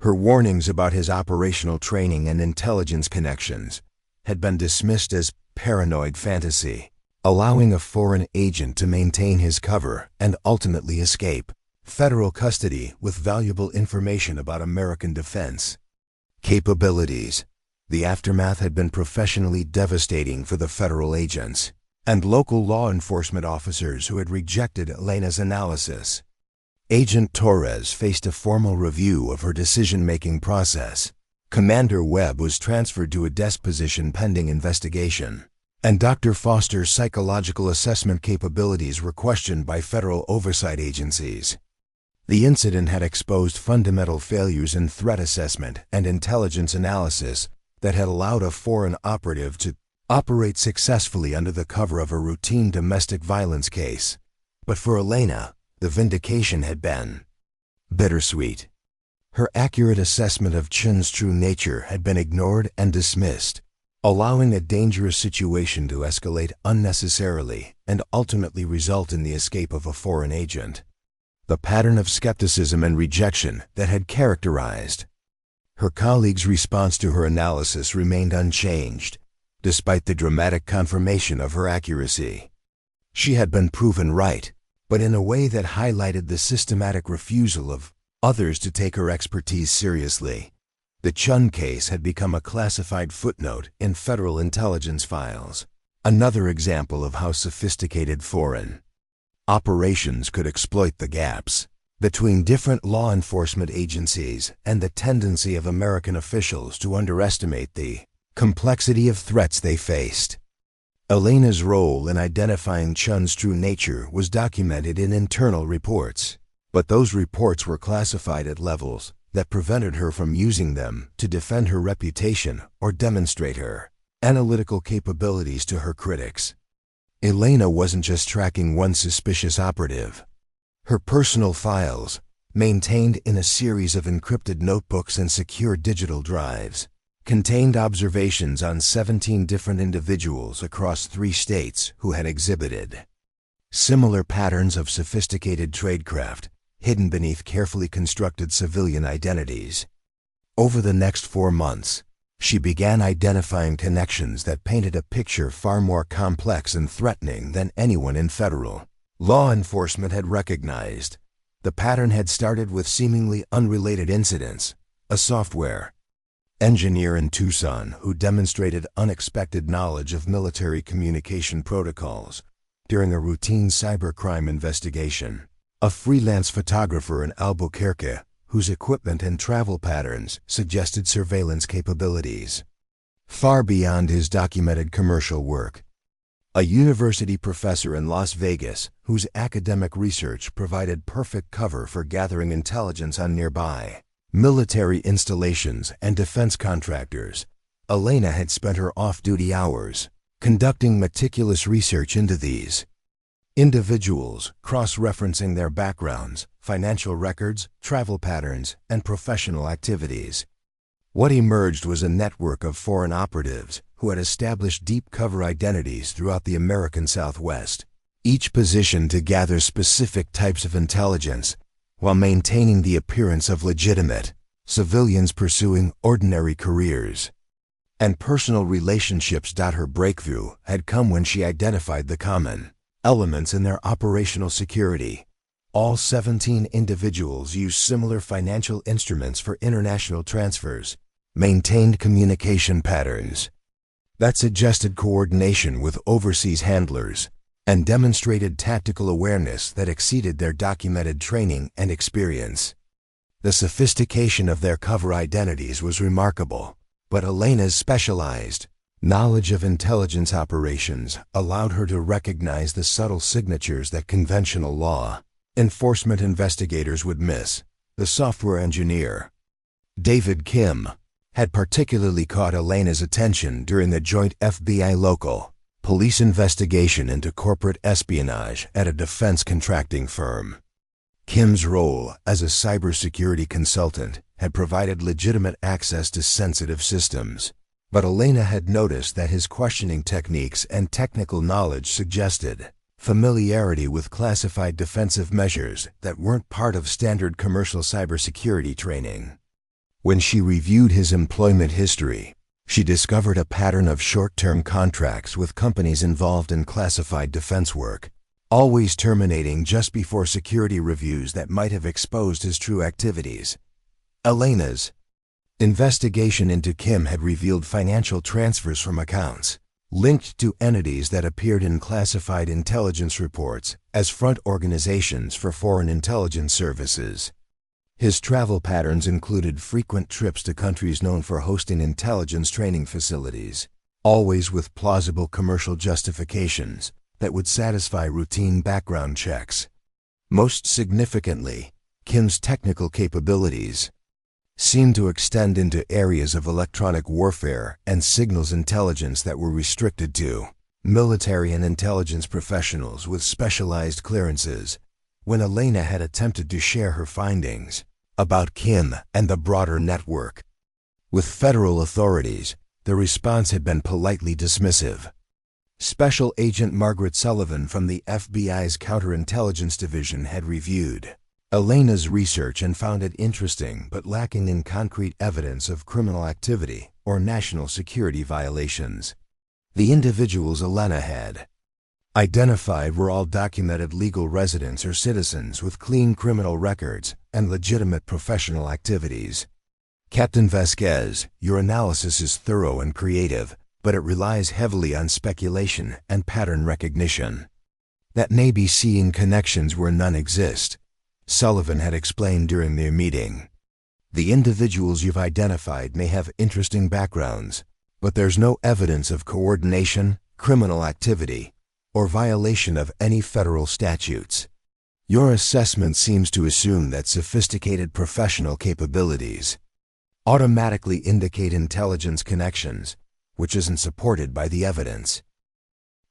Her warnings about his operational training and intelligence connections had been dismissed as paranoid fantasy, allowing a foreign agent to maintain his cover and ultimately escape federal custody with valuable information about American defense capabilities. The aftermath had been professionally devastating for the federal agents and local law enforcement officers who had rejected Elena's analysis. Agent Torres faced a formal review of her decision-making process. Commander Webb was transferred to a desk position pending investigation, and Dr. Foster's psychological assessment capabilities were questioned by federal oversight agencies. The incident had exposed fundamental failures in threat assessment and intelligence analysis that had allowed a foreign operative to operate successfully under the cover of a routine domestic violence case. But for Elena, the vindication had been bittersweet. Her accurate assessment of Chen's true nature had been ignored and dismissed, allowing a dangerous situation to escalate unnecessarily and ultimately result in the escape of a foreign agent. The pattern of skepticism and rejection that had characterized her colleagues' response to her analysis remained unchanged, despite the dramatic confirmation of her accuracy. She had been proven right, but in a way that highlighted the systematic refusal of others to take her expertise seriously. The Chen case had become a classified footnote in federal intelligence files, another example of how sophisticated foreign operations could exploit the gaps between different law enforcement agencies and the tendency of American officials to underestimate the complexity of threats they faced. Elena's role in identifying Chun's true nature was documented in internal reports, but those reports were classified at levels that prevented her from using them to defend her reputation or demonstrate her analytical capabilities to her critics. Elena wasn't just tracking one suspicious operative. Her personal files, maintained in a series of encrypted notebooks and secure digital drives, contained observations on 17 different individuals across 3 states who had exhibited similar patterns of sophisticated tradecraft hidden beneath carefully constructed civilian identities. Over the next 4 months, she began identifying connections that painted a picture far more complex and threatening than anyone in federal law enforcement had recognized. The pattern had started with seemingly unrelated incidents. A software engineer in Tucson who demonstrated unexpected knowledge of military communication protocols during a routine cybercrime investigation. A freelance photographer in Albuquerque whose equipment and travel patterns suggested surveillance capabilities far beyond his documented commercial work. A university professor in Las Vegas whose academic research provided perfect cover for gathering intelligence on nearby military installations and defense contractors. Elena had spent her off-duty hours conducting meticulous research into these individuals, cross-referencing their backgrounds, financial records, travel patterns, and professional activities. What emerged was a network of foreign operatives who had established deep cover identities throughout the American Southwest, each positioned to gather specific types of intelligence while maintaining the appearance of legitimate civilians pursuing ordinary careers and personal relationships. Her breakthrough had come when she identified the common elements in their operational security. All 17 individuals used similar financial instruments for international transfers, maintained communication patterns that suggested coordination with overseas handlers, and demonstrated tactical awareness that exceeded their documented training and experience. The sophistication of their cover identities was remarkable, but Elena's specialized knowledge of intelligence operations allowed her to recognize the subtle signatures that conventional law enforcement investigators would miss. The software engineer, David Kim, had particularly caught Elena's attention during the joint FBI local police investigation into corporate espionage at a defense contracting firm. Kim's role as a cybersecurity consultant had provided legitimate access to sensitive systems, but Elena had noticed that his questioning techniques and technical knowledge suggested familiarity with classified defensive measures that weren't part of standard commercial cybersecurity training. When she reviewed his employment history, she discovered a pattern of short-term contracts with companies involved in classified defense work, always terminating just before security reviews that might have exposed his true activities. Elena's investigation into Kim had revealed financial transfers from accounts linked to entities that appeared in classified intelligence reports as front organizations for foreign intelligence services. His travel patterns included frequent trips to countries known for hosting intelligence training facilities, always with plausible commercial justifications that would satisfy routine background checks. Most significantly, Kim's technical capabilities seemed to extend into areas of electronic warfare and signals intelligence that were restricted to military and intelligence professionals with specialized clearances. When Elena had attempted to share her findings about Kim and the broader network with federal authorities, the response had been politely dismissive. Special Agent Margaret Sullivan from the FBI's Counterintelligence Division had reviewed Elena's research and found it interesting but lacking in concrete evidence of criminal activity or national security violations. The individuals Elena had identified were all documented legal residents or citizens with clean criminal records and legitimate professional activities. Captain Vasquez, your analysis is thorough and creative, but it relies heavily on speculation and pattern recognition. That may be seeing connections where none exist, Sullivan had explained during their meeting. The individuals you've identified may have interesting backgrounds, but there's no evidence of coordination, criminal activity, or violation of any federal statutes. Your assessment seems to assume that sophisticated professional capabilities automatically indicate intelligence connections, which isn't supported by the evidence.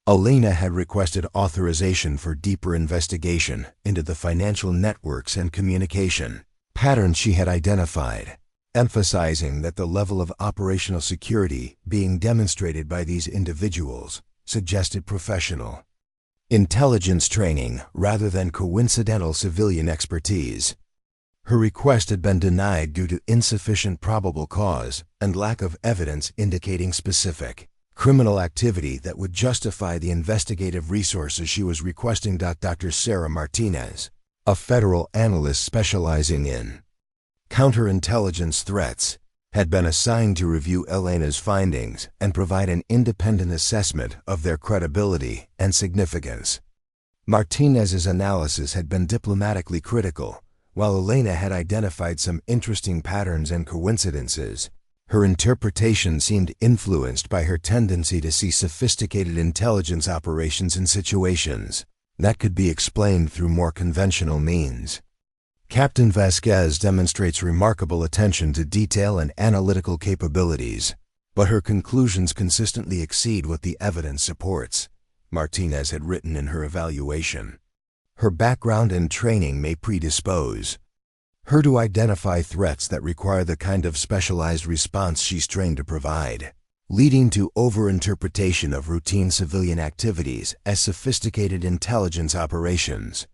Elena had requested authorization for deeper investigation into the financial networks and communication patterns she had identified, emphasizing that the level of operational security being demonstrated by these individuals suggested professional intelligence training rather than coincidental civilian expertise. Her request had been denied due to insufficient probable cause and lack of evidence indicating specific criminal activity that would justify the investigative resources she was requesting. Dr. Sarah Martinez, a federal analyst specializing in counterintelligence threats, had been assigned to review Elena's findings and provide an independent assessment of their credibility and significance. Martinez's analysis had been diplomatically critical, while Elena had identified some interesting patterns and coincidences. Her interpretation seemed influenced by her tendency to see sophisticated intelligence operations in situations that could be explained through more conventional means. Captain Vasquez demonstrates remarkable attention to detail and analytical capabilities, but her conclusions consistently exceed what the evidence supports, Martinez had written in her evaluation. Her background and training may predispose her to identify threats that require the kind of specialized response she's trained to provide, leading to overinterpretation of routine civilian activities as sophisticated intelligence operations.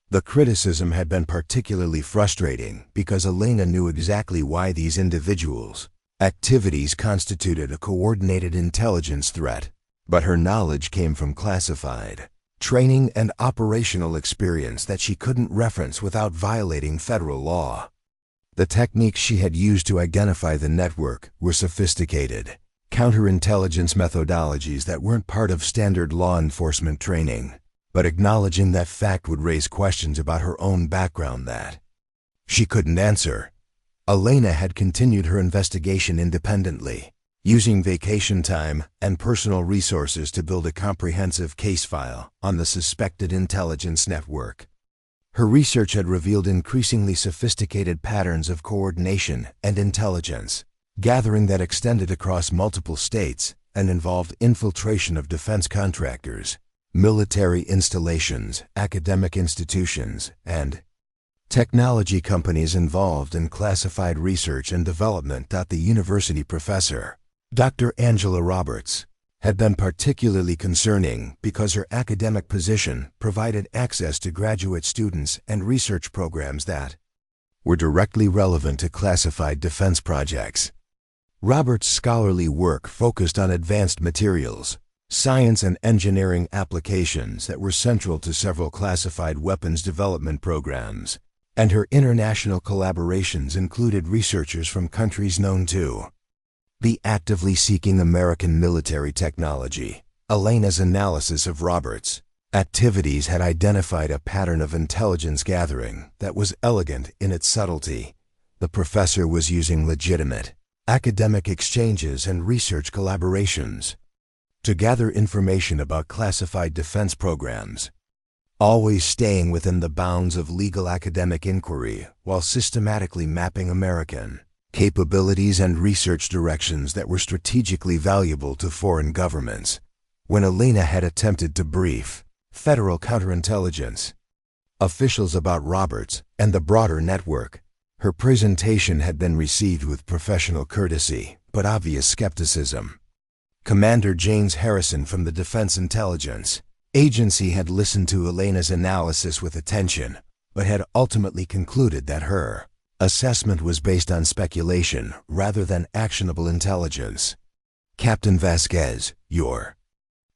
The criticism had been particularly frustrating because Elena knew exactly why these individuals' activities constituted a coordinated intelligence threat, but her knowledge came from classified training and operational experience that she couldn't reference without violating federal law. The techniques she had used to identify the network were sophisticated counterintelligence methodologies that weren't part of standard law enforcement training, but acknowledging that fact would raise questions about her own background that she couldn't answer. Elena had continued her investigation independently, using vacation time and personal resources to build a comprehensive case file on the suspected intelligence network. Her research had revealed increasingly sophisticated patterns of coordination and intelligence gathering that extended across multiple states and involved infiltration of defense contractors, military installations, academic institutions, and technology companies involved in classified research and development. The university professor, Dr. Angela Roberts, had been particularly concerning because her academic position provided access to graduate students and research programs that were directly relevant to classified defense projects. Roberts' scholarly work focused on advanced materials, science and engineering applications that were central to several classified weapons development programs, and her international collaborations included researchers from countries known to be actively seeking American military technology. Elena's analysis of Roberts' activities had identified a pattern of intelligence gathering that was elegant in its subtlety. The professor was using legitimate academic exchanges and research collaborations to gather information about classified defense programs, always staying within the bounds of legal academic inquiry while systematically mapping American capabilities and research directions that were strategically valuable to foreign governments. When Elena had attempted to brief federal counterintelligence officials about Roberts and the broader network, her presentation had been received with professional courtesy but obvious skepticism. Commander James Harrison from the Defense Intelligence Agency had listened to Elena's analysis with attention, but had ultimately concluded that her assessment was based on speculation rather than actionable intelligence. Captain Vasquez, your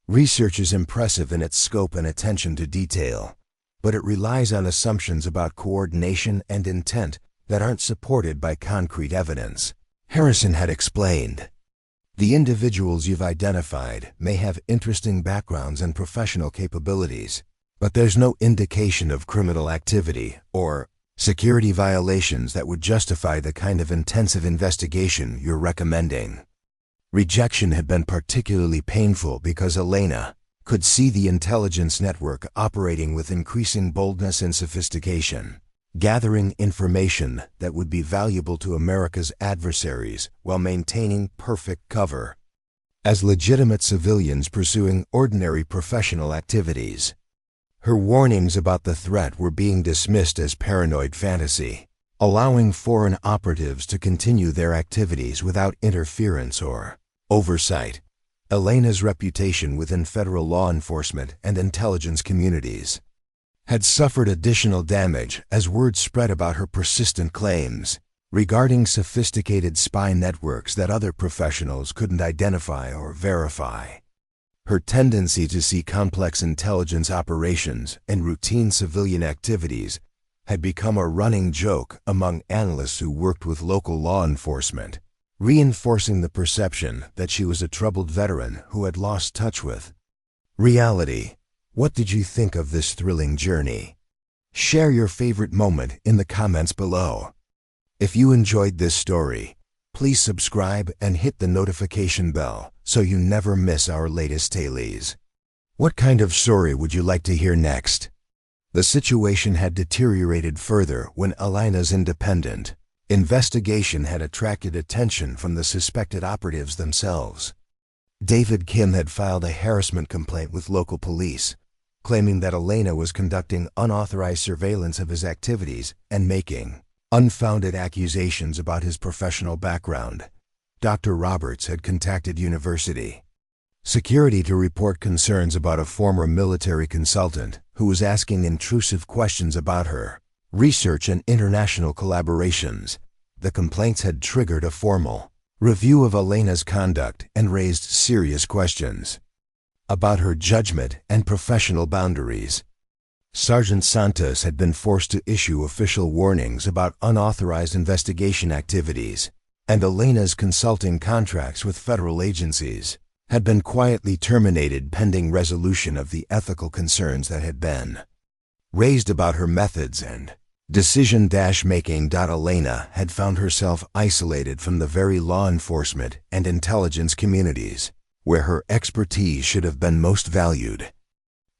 research is impressive in its scope and attention to detail, but it relies on assumptions about coordination and intent that aren't supported by concrete evidence. Harrison had explained, the individuals you've identified may have interesting backgrounds and professional capabilities, but there's no indication of criminal activity or security violations that would justify the kind of intensive investigation you're recommending. Rejection had been particularly painful because Elena could see the intelligence network operating with increasing boldness and sophistication, gathering information that would be valuable to America's adversaries while maintaining perfect cover as legitimate civilians pursuing ordinary professional activities. Her warnings about the threat were being dismissed as paranoid fantasy, allowing foreign operatives to continue their activities without interference or oversight. Elena's reputation within federal law enforcement and intelligence communities had suffered additional damage as word spread about her persistent claims regarding sophisticated spy networks that other professionals couldn't identify or verify. Her tendency to see complex intelligence operations and routine civilian activities had become a running joke among analysts who worked with local law enforcement, reinforcing the perception that she was a troubled veteran who had lost touch with reality. What did you think of this thrilling journey? Share your favorite moment in the comments below. If you enjoyed this story, please subscribe and hit the notification bell so you never miss our latest tales. What kind of story would you like to hear next? The situation had deteriorated further when Elena's independent investigation had attracted attention from the suspected operatives themselves. David Kim had filed a harassment complaint with local police, claiming that Elena was conducting unauthorized surveillance of his activities and making unfounded accusations about his professional background. Dr. Roberts had contacted University Security to report concerns about a former military consultant who was asking intrusive questions about her research and international collaborations. The complaints had triggered a formal review of Elena's conduct and raised serious questions about her judgment and professional boundaries. Sergeant Santos had been forced to issue official warnings about unauthorized investigation activities, and Elena's consulting contracts with federal agencies had been quietly terminated pending resolution of the ethical concerns that had been raised about her methods and decision-making. Elena had found herself isolated from the very law enforcement and intelligence communities where her expertise should have been most valued.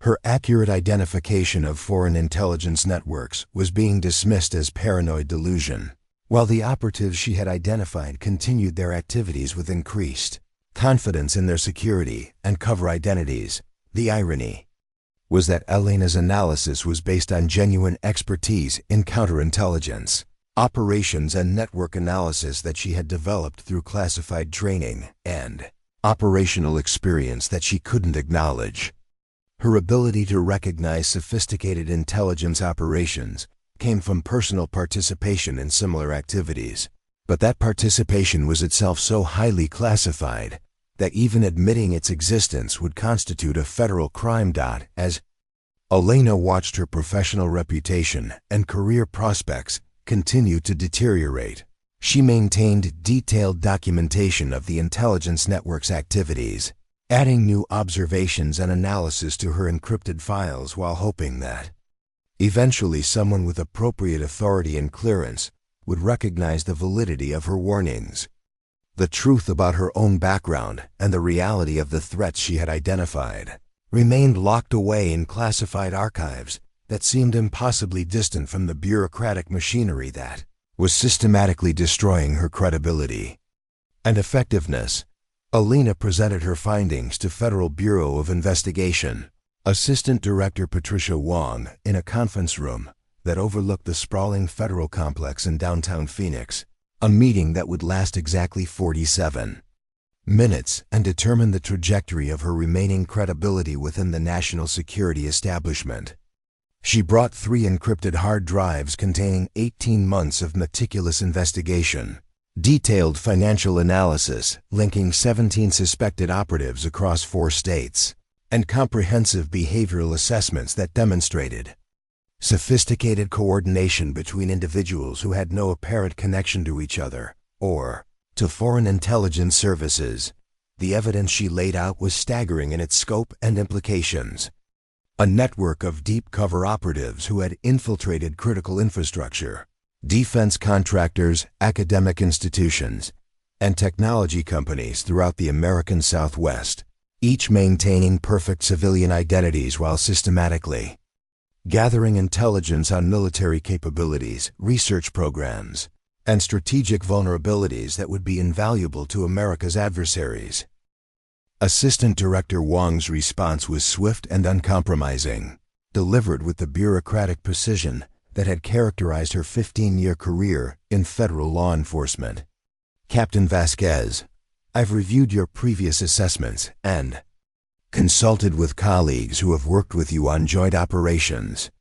Her accurate identification of foreign intelligence networks was being dismissed as paranoid delusion, while the operatives she had identified continued their activities with increased confidence in their security and cover identities. The irony was that Elena's analysis was based on genuine expertise in counterintelligence, operations and network analysis that she had developed through classified training and operational experience that she couldn't acknowledge. Her ability to recognize sophisticated intelligence operations came from personal participation in similar activities, but that participation was itself so highly classified that even admitting its existence would constitute a federal crime. As Elena watched her professional reputation and career prospects continue to deteriorate, she maintained detailed documentation of the intelligence network's activities, adding new observations and analysis to her encrypted files while hoping that eventually someone with appropriate authority and clearance would recognize the validity of her warnings. The truth about her own background and the reality of the threats she had identified remained locked away in classified archives that seemed impossibly distant from the bureaucratic machinery that was systematically destroying her credibility and effectiveness. Elena presented her findings to Federal Bureau of Investigation Assistant Director Patricia Wong in a conference room that overlooked the sprawling federal complex in downtown Phoenix, a meeting that would last exactly 47 minutes and determine the trajectory of her remaining credibility within the national security establishment. She brought 3 encrypted hard drives containing 18 months of meticulous investigation, detailed financial analysis linking 17 suspected operatives across 4 states, and comprehensive behavioral assessments that demonstrated sophisticated coordination between individuals who had no apparent connection to each other or to foreign intelligence services. The evidence she laid out was staggering in its scope and implications. A network of deep cover operatives who had infiltrated critical infrastructure, defense contractors, academic institutions, and technology companies throughout the American Southwest, each maintaining perfect civilian identities while systematically gathering intelligence on military capabilities, research programs, and strategic vulnerabilities that would be invaluable to America's adversaries. Assistant Director Wong's response was swift and uncompromising, delivered with the bureaucratic precision that had characterized her 15-year career in federal law enforcement. Captain Vasquez, I've reviewed your previous assessments and consulted with colleagues who have worked with you on joint operations.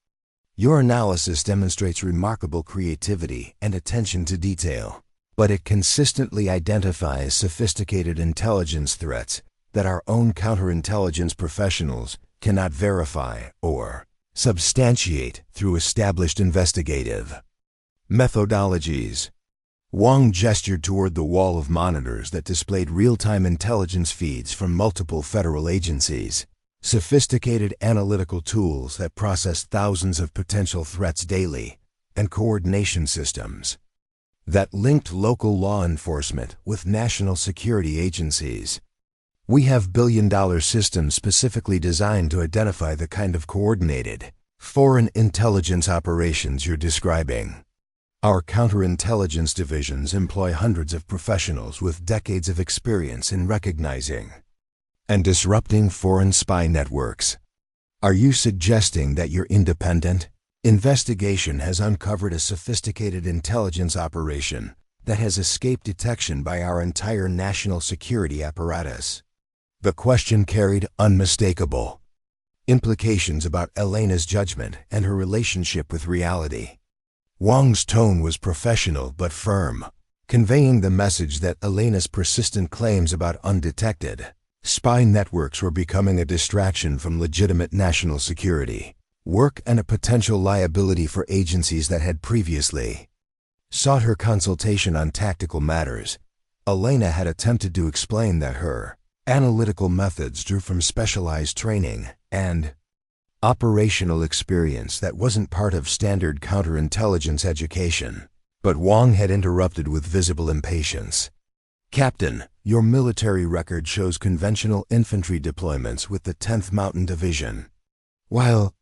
Your analysis demonstrates remarkable creativity and attention to detail, but it consistently identifies sophisticated intelligence threats that our own counterintelligence professionals cannot verify or substantiate through established investigative methodologies. Wong gestured toward the wall of monitors that displayed real-time intelligence feeds from multiple federal agencies, sophisticated analytical tools that process thousands of potential threats daily, and coordination systems that linked local law enforcement with national security agencies. We have billion-dollar systems specifically designed to identify the kind of coordinated foreign intelligence operations you're describing. Our counterintelligence divisions employ hundreds of professionals with decades of experience in recognizing and disrupting foreign spy networks. Are you suggesting that your independent investigation has uncovered a sophisticated intelligence operation that has escaped detection by our entire national security apparatus? The question carried unmistakable implications about Elena's judgment and her relationship with reality. Wong's tone was professional but firm, conveying the message that Elena's persistent claims about undetected spy networks were becoming a distraction from legitimate national security work and a potential liability for agencies that had previously sought her consultation on tactical matters. Elena had attempted to explain that her analytical methods drew from specialized training and operational experience that wasn't part of standard counterintelligence education. But Wong had interrupted with visible impatience. Captain, your military record shows conventional infantry deployments with the 10th Mountain Division. While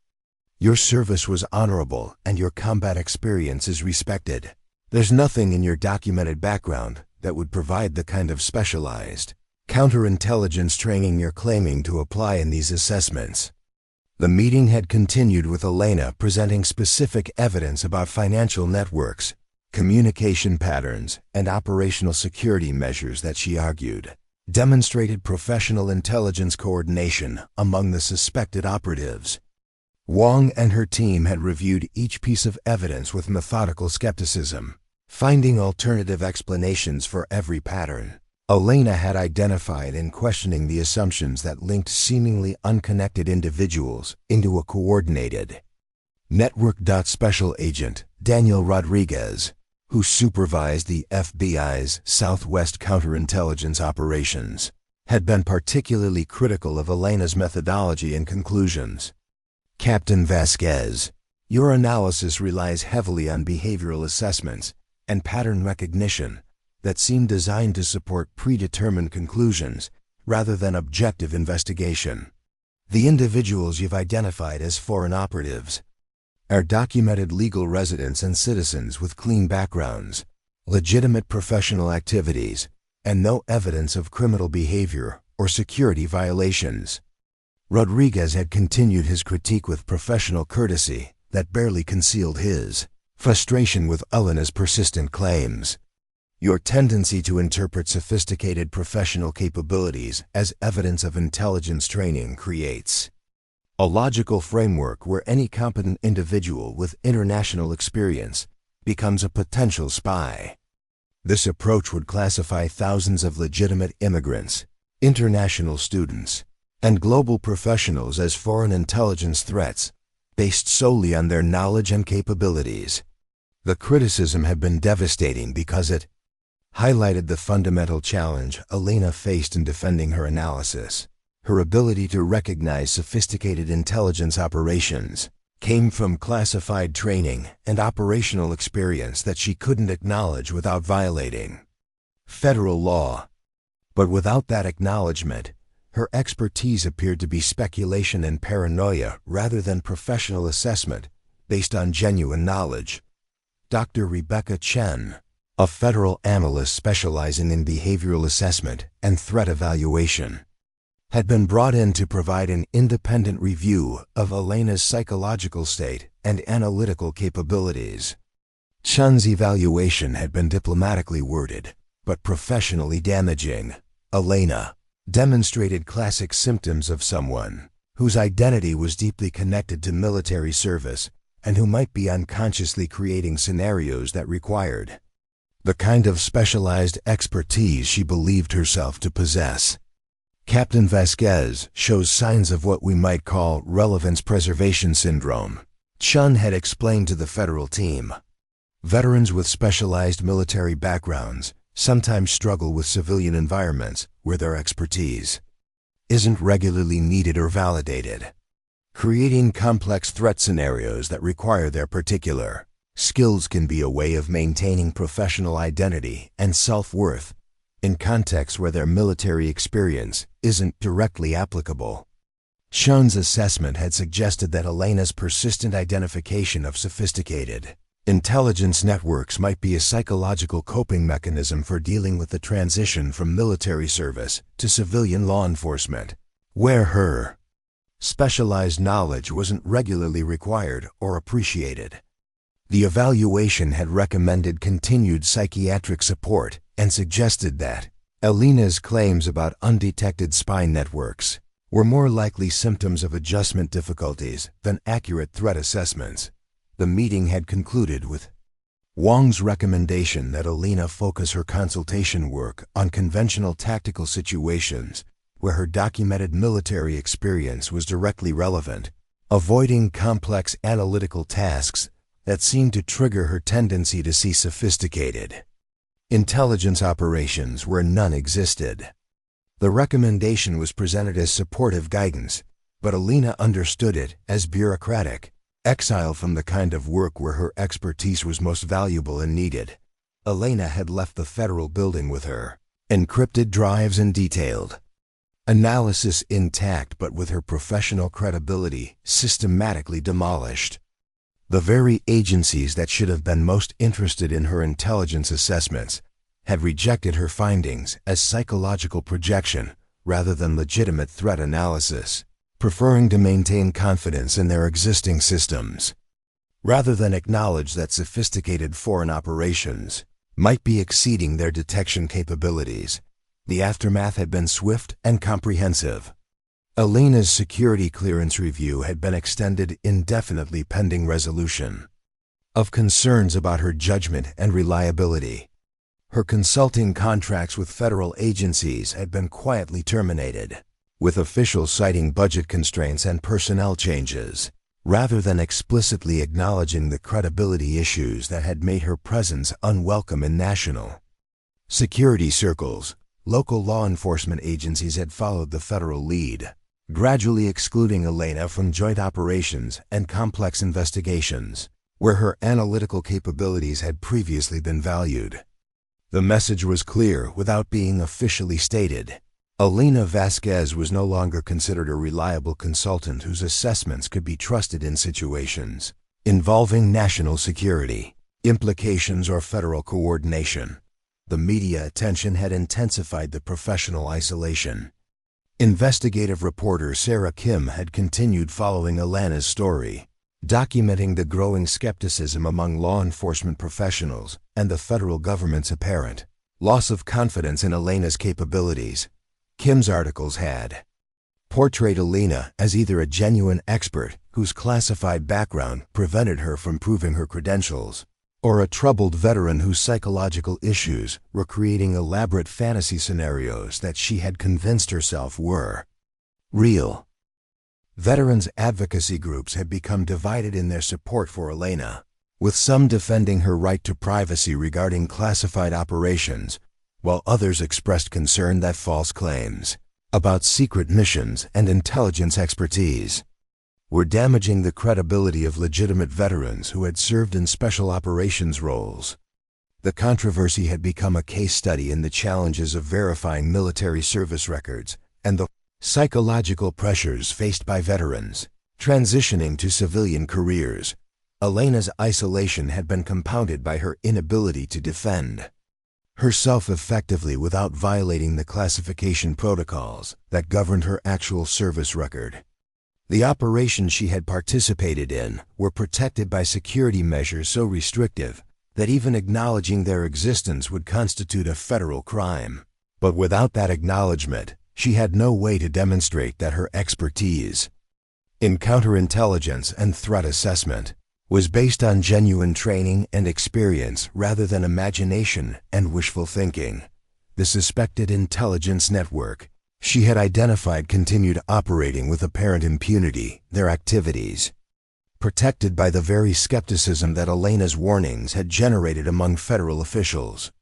your service was honorable and your combat experience is respected, there's nothing in your documented background that would provide the kind of specialized counterintelligence training you're claiming to apply in these assessments. The meeting had continued with Elena presenting specific evidence about financial networks, communication patterns, and operational security measures that she argued demonstrated professional intelligence coordination among the suspected operatives. Wong and her team had reviewed each piece of evidence with methodical skepticism, finding alternative explanations for every pattern. Elena had identified and questioning the assumptions that linked seemingly unconnected individuals into a coordinated network. Special Agent Daniel Rodriguez, who supervised the FBI's Southwest counterintelligence operations, had been particularly critical of Elena's methodology and conclusions. Captain Vasquez, your analysis relies heavily on behavioral assessments and pattern recognition that seem designed to support predetermined conclusions rather than objective investigation. The individuals you've identified as foreign operatives are documented legal residents and citizens with clean backgrounds, legitimate professional activities, and no evidence of criminal behavior or security violations. Rodriguez had continued his critique with professional courtesy that barely concealed his frustration with Elena's persistent claims. Your tendency to interpret sophisticated professional capabilities as evidence of intelligence training creates a logical framework where any competent individual with international experience becomes a potential spy. This approach would classify thousands of legitimate immigrants, international students, and global professionals as foreign intelligence threats based solely on their knowledge and capabilities. The criticism had been devastating because it highlighted the fundamental challenge Elena faced in defending her analysis. Her ability to recognize sophisticated intelligence operations came from classified training and operational experience that she couldn't acknowledge without violating federal law. But without that acknowledgement, her expertise appeared to be speculation and paranoia rather than professional assessment based on genuine knowledge. Dr. Rebecca Chen, a federal analyst specializing in behavioral assessment and threat evaluation, had been brought in to provide an independent review of Elena's psychological state and analytical capabilities. Chen's evaluation had been diplomatically worded, but professionally damaging. Elena demonstrated classic symptoms of someone whose identity was deeply connected to military service and who might be unconsciously creating scenarios that required the kind of specialized expertise she believed herself to possess. Captain Vasquez shows signs of what we might call relevance preservation syndrome. Chen had explained to the federal team, veterans with specialized military backgrounds sometimes struggle with civilian environments where their expertise isn't regularly needed or validated. Creating complex threat scenarios that require their particular skills can be a way of maintaining professional identity and self-worth in contexts where their military experience isn't directly applicable. Chen's assessment had suggested that Elena's persistent identification of sophisticated intelligence networks might be a psychological coping mechanism for dealing with the transition from military service to civilian law enforcement, where her specialized knowledge wasn't regularly required or appreciated. The evaluation had recommended continued psychiatric support and suggested that Elena's claims about undetected spy networks were more likely symptoms of adjustment difficulties than accurate threat assessments. The meeting had concluded with Wong's recommendation that Elena focus her consultation work on conventional tactical situations where her documented military experience was directly relevant, avoiding complex analytical tasks that seemed to trigger her tendency to see sophisticated intelligence operations where none existed. The recommendation was presented as supportive guidance, but Elena understood it as bureaucratic. Exiled from the kind of work where her expertise was most valuable and needed, Elena had left the federal building with her encrypted drives and detailed analysis intact, but with her professional credibility systematically demolished. The very agencies that should have been most interested in her intelligence assessments had rejected her findings as psychological projection rather than legitimate threat analysis, preferring to maintain confidence in their existing systems, rather than acknowledge that sophisticated foreign operations might be exceeding their detection capabilities. The aftermath had been swift and comprehensive. Elena's security clearance review had been extended indefinitely pending resolution of concerns about her judgment and reliability. Her consulting contracts with federal agencies had been quietly terminated, with officials citing budget constraints and personnel changes, rather than explicitly acknowledging the credibility issues that had made her presence unwelcome in national security circles. Local law enforcement agencies had followed the federal lead, gradually excluding Elena from joint operations and complex investigations, where her analytical capabilities had previously been valued. The message was clear without being officially stated. Elena Vasquez was no longer considered a reliable consultant whose assessments could be trusted in situations involving national security, implications, or federal coordination. The media attention had intensified the professional isolation. Investigative reporter Sarah Kim had continued following Elena's story, documenting the growing skepticism among law enforcement professionals and the federal government's apparent loss of confidence in Elena's capabilities. Kim's articles had portrayed Elena as either a genuine expert whose classified background prevented her from proving her credentials, or a troubled veteran whose psychological issues were creating elaborate fantasy scenarios that she had convinced herself were real. Veterans advocacy groups had become divided in their support for Elena, with some defending her right to privacy regarding classified operations, while others expressed concern that false claims about secret missions and intelligence expertise were damaging the credibility of legitimate veterans who had served in special operations roles. The controversy had become a case study in the challenges of verifying military service records and the psychological pressures faced by veterans transitioning to civilian careers. Elena's isolation had been compounded by her inability to defend herself effectively without violating the classification protocols that governed her actual service record. The operations she had participated in were protected by security measures so restrictive that even acknowledging their existence would constitute a federal crime. But without that acknowledgement, she had no way to demonstrate that her expertise in counterintelligence and threat assessment was based on genuine training and experience rather than imagination and wishful thinking. The suspected intelligence network she had identified continued operating with apparent impunity, their activities protected by the very skepticism that Elena's warnings had generated among federal officials.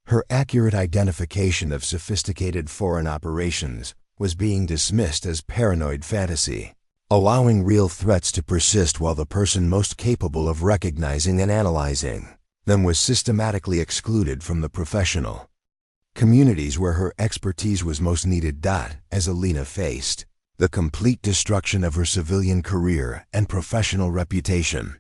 Her accurate identification of sophisticated foreign operations was being dismissed as paranoid fantasy, allowing real threats to persist while the person most capable of recognizing and analyzing them was systematically excluded from the professional communities where her expertise was most needed. As Elena faced the complete destruction of her civilian career and professional reputation,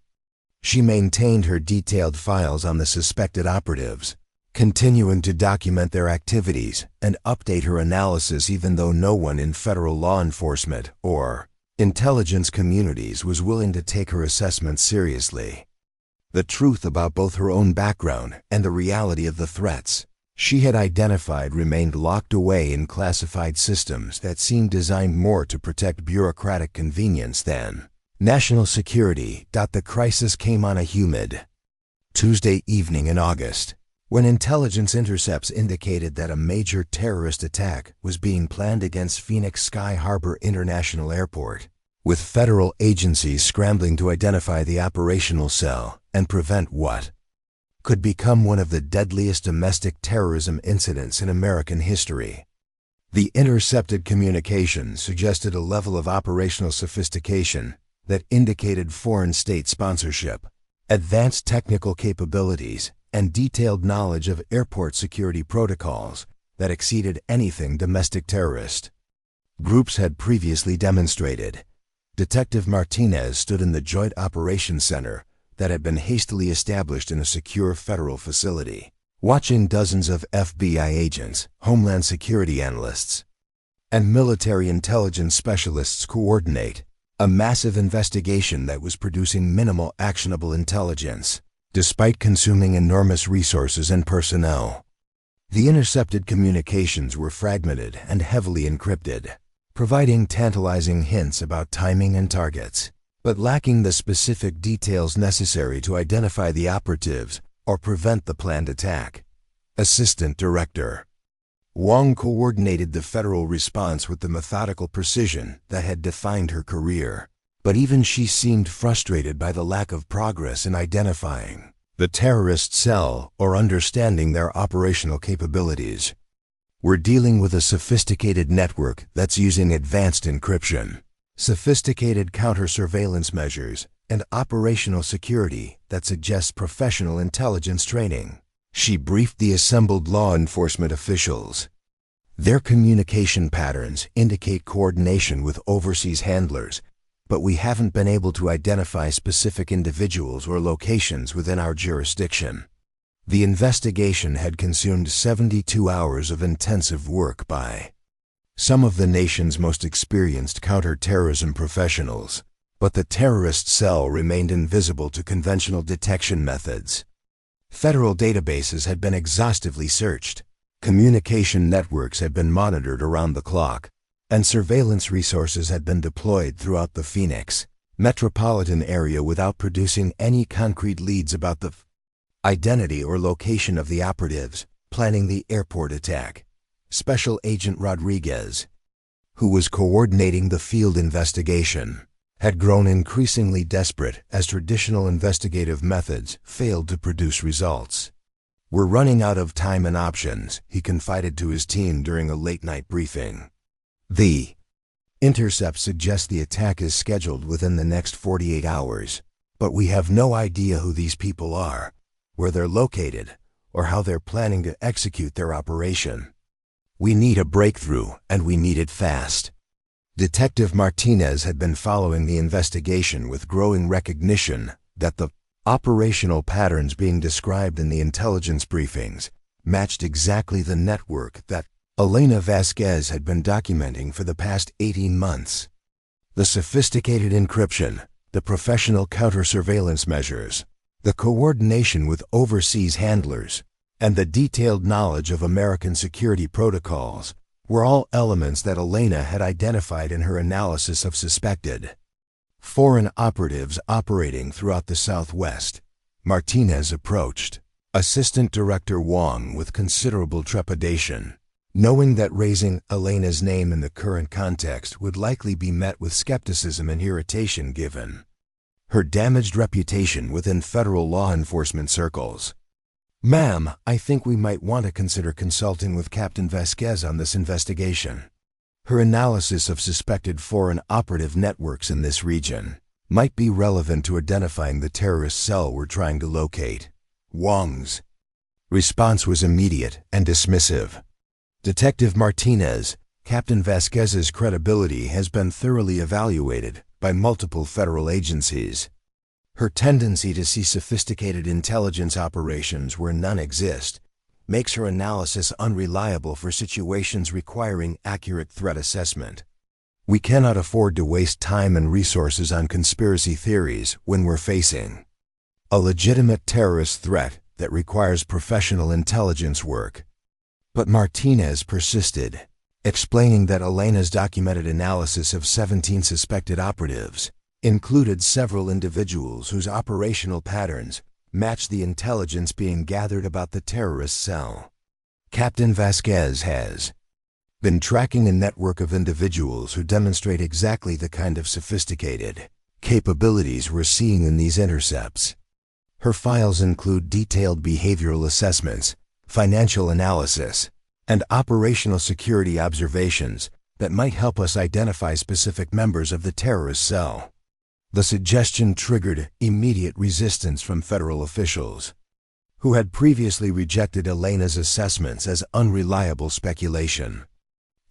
she maintained her detailed files on the suspected operatives, continuing to document their activities and update her analysis even though no one in federal law enforcement or intelligence communities was willing to take her assessments seriously. The truth about both her own background and the reality of the threats she had identified remained locked away in classified systems that seemed designed more to protect bureaucratic convenience than national security. The crisis came on a humid Tuesday evening in August, when intelligence intercepts indicated that a major terrorist attack was being planned against Phoenix Sky Harbor International Airport, with federal agencies scrambling to identify the operational cell and prevent what could become one of the deadliest domestic terrorism incidents in American history. The intercepted communications suggested a level of operational sophistication that indicated foreign state sponsorship, advanced technical capabilities, and detailed knowledge of airport security protocols that exceeded anything domestic terrorist groups had previously demonstrated. Detective Martinez stood in the Joint Operations Center that had been hastily established in a secure federal facility, watching dozens of FBI agents, Homeland Security analysts, and military intelligence specialists coordinate a massive investigation that was producing minimal actionable intelligence, despite consuming enormous resources and personnel. The intercepted communications were fragmented and heavily encrypted, providing tantalizing hints about timing and targets, but lacking the specific details necessary to identify the operatives or prevent the planned attack. Assistant Director Wong coordinated the federal response with the methodical precision that had defined her career, but even she seemed frustrated by the lack of progress in identifying the terrorist cell or understanding their operational capabilities. We're dealing with a sophisticated network that's using advanced encryption, sophisticated counter-surveillance measures, and operational security that suggests professional intelligence training. She briefed the assembled law enforcement officials. Their communication patterns indicate coordination with overseas handlers, but we haven't been able to identify specific individuals or locations within our jurisdiction. The investigation had consumed 72 hours of intensive work by some of the nation's most experienced counter-terrorism professionals, but the terrorist cell remained invisible to conventional detection methods. Federal databases had been exhaustively searched, communication networks had been monitored around the clock, and surveillance resources had been deployed throughout the Phoenix metropolitan area without producing any concrete leads about the identity or location of the operatives planning the airport attack. Special Agent Rodriguez, who was coordinating the field investigation, had grown increasingly desperate as traditional investigative methods failed to produce results. "We're running out of time and options," he confided to his team during a late-night briefing. The intercept suggests the attack is scheduled within the next 48 hours, but we have no idea who these people are, where they're located, or how they're planning to execute their operation. We need a breakthrough, and we need it fast. Detective Martinez had been following the investigation with growing recognition that the operational patterns being described in the intelligence briefings matched exactly the network that Elena Vasquez had been documenting for the past 18 months. The sophisticated encryption, the professional counter-surveillance measures, the coordination with overseas handlers, and the detailed knowledge of American security protocols were all elements that Elena had identified in her analysis of suspected foreign operatives operating throughout the Southwest. Martinez approached Assistant Director Wong with considerable trepidation, knowing that raising Elena's name in the current context would likely be met with skepticism and irritation given her damaged reputation within federal law enforcement circles. "Ma'am, I think we might want to consider consulting with Captain Vasquez on this investigation. Her analysis of suspected foreign operative networks in this region might be relevant to identifying the terrorist cell we're trying to locate." Wong's response was immediate and dismissive. "Detective Martinez, Captain Vasquez's credibility has been thoroughly evaluated by multiple federal agencies. Her tendency to see sophisticated intelligence operations where none exist makes her analysis unreliable for situations requiring accurate threat assessment. We cannot afford to waste time and resources on conspiracy theories when we're facing a legitimate terrorist threat that requires professional intelligence work." But Martinez persisted, explaining that Elena's documented analysis of 17 suspected operatives included several individuals whose operational patterns matched the intelligence being gathered about the terrorist cell. "Captain Vasquez has been tracking a network of individuals who demonstrate exactly the kind of sophisticated capabilities we're seeing in these intercepts. Her files include detailed behavioral assessments, financial analysis, and operational security observations that might help us identify specific members of the terrorist cell." The suggestion triggered immediate resistance from federal officials, who had previously rejected Elena's assessments as unreliable speculation.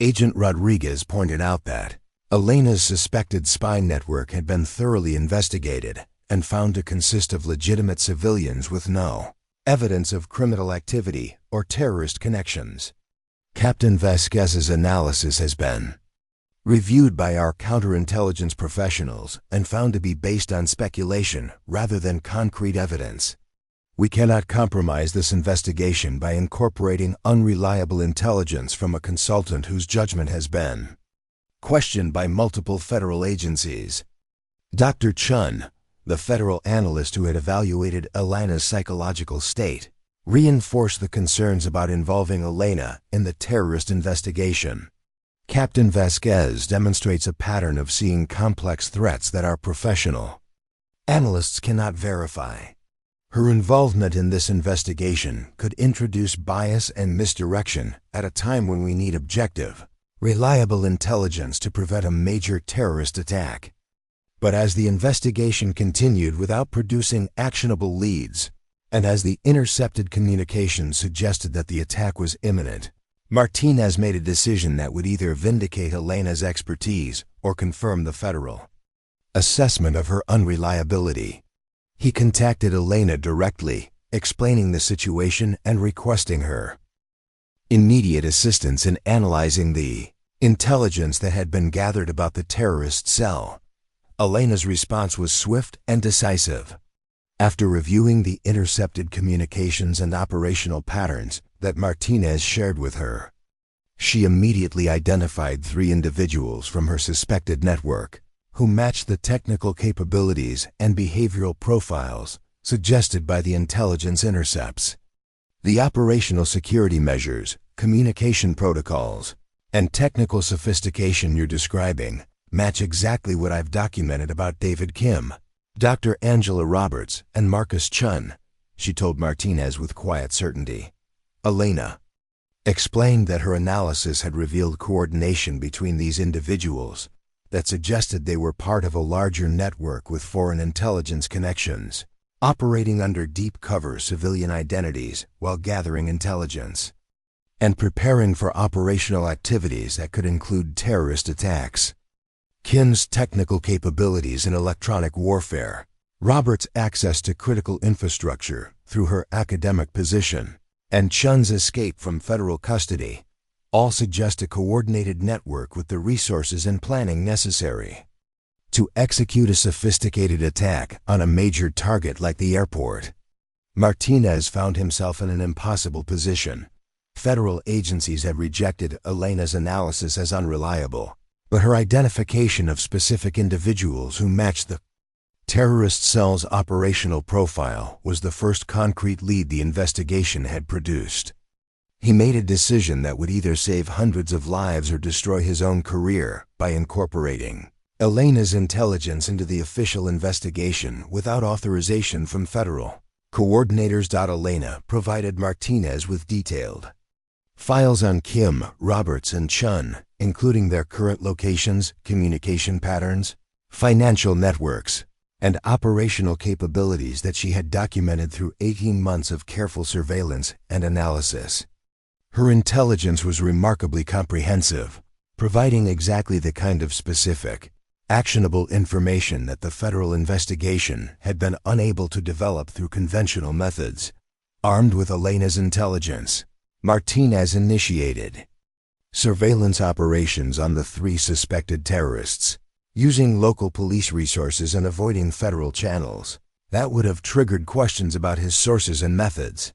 Agent Rodriguez pointed out that Elena's suspected spy network had been thoroughly investigated and found to consist of legitimate civilians with no evidence of criminal activity or terrorist connections. "Captain Vasquez's analysis has been reviewed by our counterintelligence professionals and found to be based on speculation rather than concrete evidence. We cannot compromise this investigation by incorporating unreliable intelligence from a consultant whose judgment has been questioned by multiple federal agencies." Dr. Chun, the federal analyst who had evaluated Elena's psychological state, reinforced the concerns about involving Elena in the terrorist investigation. "Captain Vasquez demonstrates a pattern of seeing complex threats that our professional analysts cannot verify. Her involvement in this investigation could introduce bias and misdirection at a time when we need objective, reliable intelligence to prevent a major terrorist attack." But as the investigation continued without producing actionable leads, and as the intercepted communications suggested that the attack was imminent, Martinez made a decision that would either vindicate Elena's expertise or confirm the federal assessment of her unreliability. He contacted Elena directly, explaining the situation and requesting her immediate assistance in analyzing the intelligence that had been gathered about the terrorist cell. Elena's response was swift and decisive. After reviewing the intercepted communications and operational patterns that Martinez shared with her, she immediately identified 3 individuals from her suspected network who matched the technical capabilities and behavioral profiles suggested by the intelligence intercepts. The operational security measures, communication protocols, and technical sophistication you're describing match exactly what I've documented about David Kim, Dr. Angela Roberts, and Marcus Chun, she told Martinez with quiet certainty. Elena explained that her analysis had revealed coordination between these individuals that suggested they were part of a larger network with foreign intelligence connections. operating under deep cover civilian identities while gathering intelligence, and preparing for operational activities that could include terrorist attacks. Kim's technical capabilities in electronic warfare, Roberts' access to critical infrastructure through her academic position, and Chun's escape from federal custody all suggest a coordinated network with the resources and planning necessary to execute a sophisticated attack on a major target like the airport. Martinez found himself in an impossible position. Federal agencies had rejected Elena's analysis as unreliable, but her identification of specific individuals who matched the terrorist cell's operational profile was the first concrete lead the investigation had produced. He made a decision that would either save hundreds of lives or destroy his own career by incorporating Elena's intelligence into the official investigation without authorization from federal coordinators. Elena provided Martinez with detailed files on Kim, Roberts, and Chun, including their current locations, communication patterns, financial networks, and operational capabilities that she had documented through 18 months of careful surveillance and analysis. Her intelligence was remarkably comprehensive, providing exactly the kind of specific, actionable information that the federal investigation had been unable to develop through conventional methods. Armed with Elena's intelligence, Martinez initiated surveillance operations on the 3 suspected terrorists, using local police resources and avoiding federal channels that would have triggered questions about his sources and methods.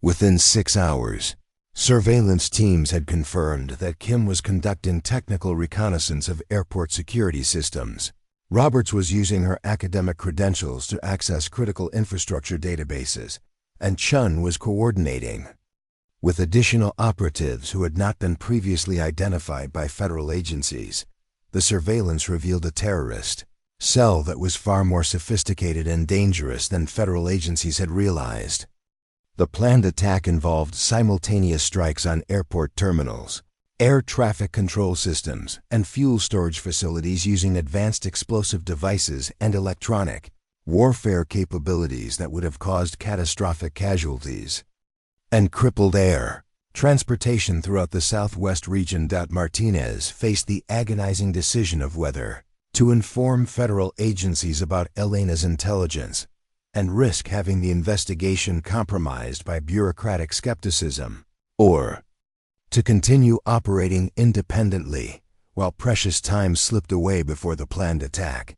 Within 6 hours, surveillance teams had confirmed that Kim was conducting technical reconnaissance of airport security systems. Roberts was using her academic credentials to access critical infrastructure databases, and Chun was coordinating with additional operatives who had not been previously identified by federal agencies. The surveillance revealed a terrorist cell that was far more sophisticated and dangerous than federal agencies had realized. The planned attack involved simultaneous strikes on airport terminals, air traffic control systems, and fuel storage facilities using advanced explosive devices and electronic warfare capabilities that would have caused catastrophic casualties and crippled air transportation throughout the southwest region. Martinez faced the agonizing decision of whether to inform federal agencies about Elena's intelligence and risk having the investigation compromised by bureaucratic skepticism, or to continue operating independently while precious time slipped away before the planned attack.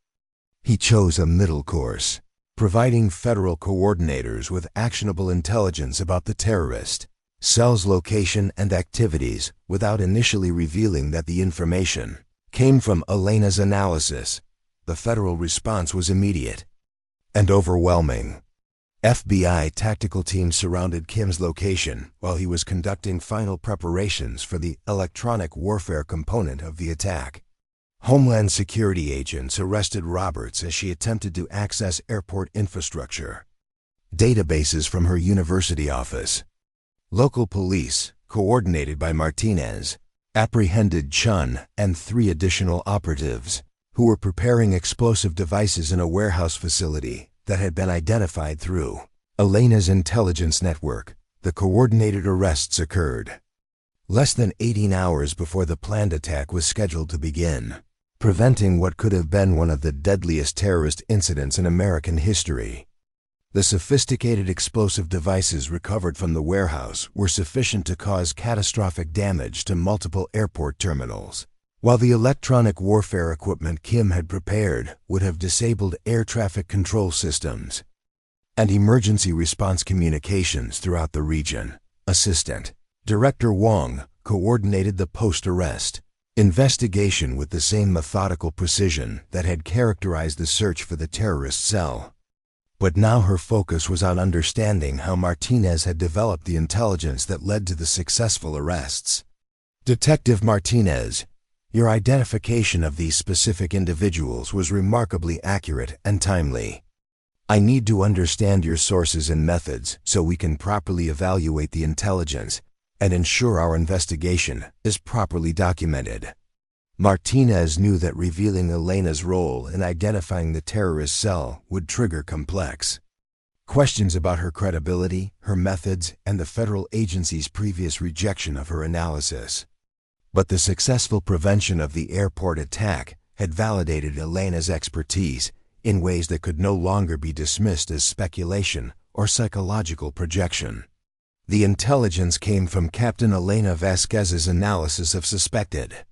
He chose a middle course, providing federal coordinators with actionable intelligence about the terrorist cell's location and activities without initially revealing that the information came from Elena's analysis. The federal response was immediate and overwhelming. FBI tactical teams surrounded Kim's location while he was conducting final preparations for the electronic warfare component of the attack. Homeland Security agents arrested Roberts as she attempted to access airport infrastructure databases from her university office. Local police, coordinated by Martinez, apprehended Chun and 3 additional operatives who were preparing explosive devices in a warehouse facility that had been identified through Elena's intelligence network. The coordinated arrests occurred less than 18 hours before the planned attack was scheduled to begin, preventing what could have been one of the deadliest terrorist incidents in American history. The sophisticated explosive devices recovered from the warehouse were sufficient to cause catastrophic damage to multiple airport terminals, while the electronic warfare equipment Kim had prepared would have disabled air traffic control systems and emergency response communications throughout the region. Assistant Director Wong coordinated the post-arrest investigation with the same methodical precision that had characterized the search for the terrorist cell. But now her focus was on understanding how Martinez had developed the intelligence that led to the successful arrests. Detective Martinez, your identification of these specific individuals was remarkably accurate and timely. I need to understand your sources and methods so we can properly evaluate the intelligence and ensure our investigation is properly documented. Martinez knew that revealing Elena's role in identifying the terrorist cell would trigger complex Questions about her credibility, her methods, and the federal agency's previous rejection of her analysis. But the successful prevention of the airport attack had validated Elena's expertise in ways that could no longer be dismissed as speculation or psychological projection. The intelligence came from Captain Elena Vasquez's analysis of suspected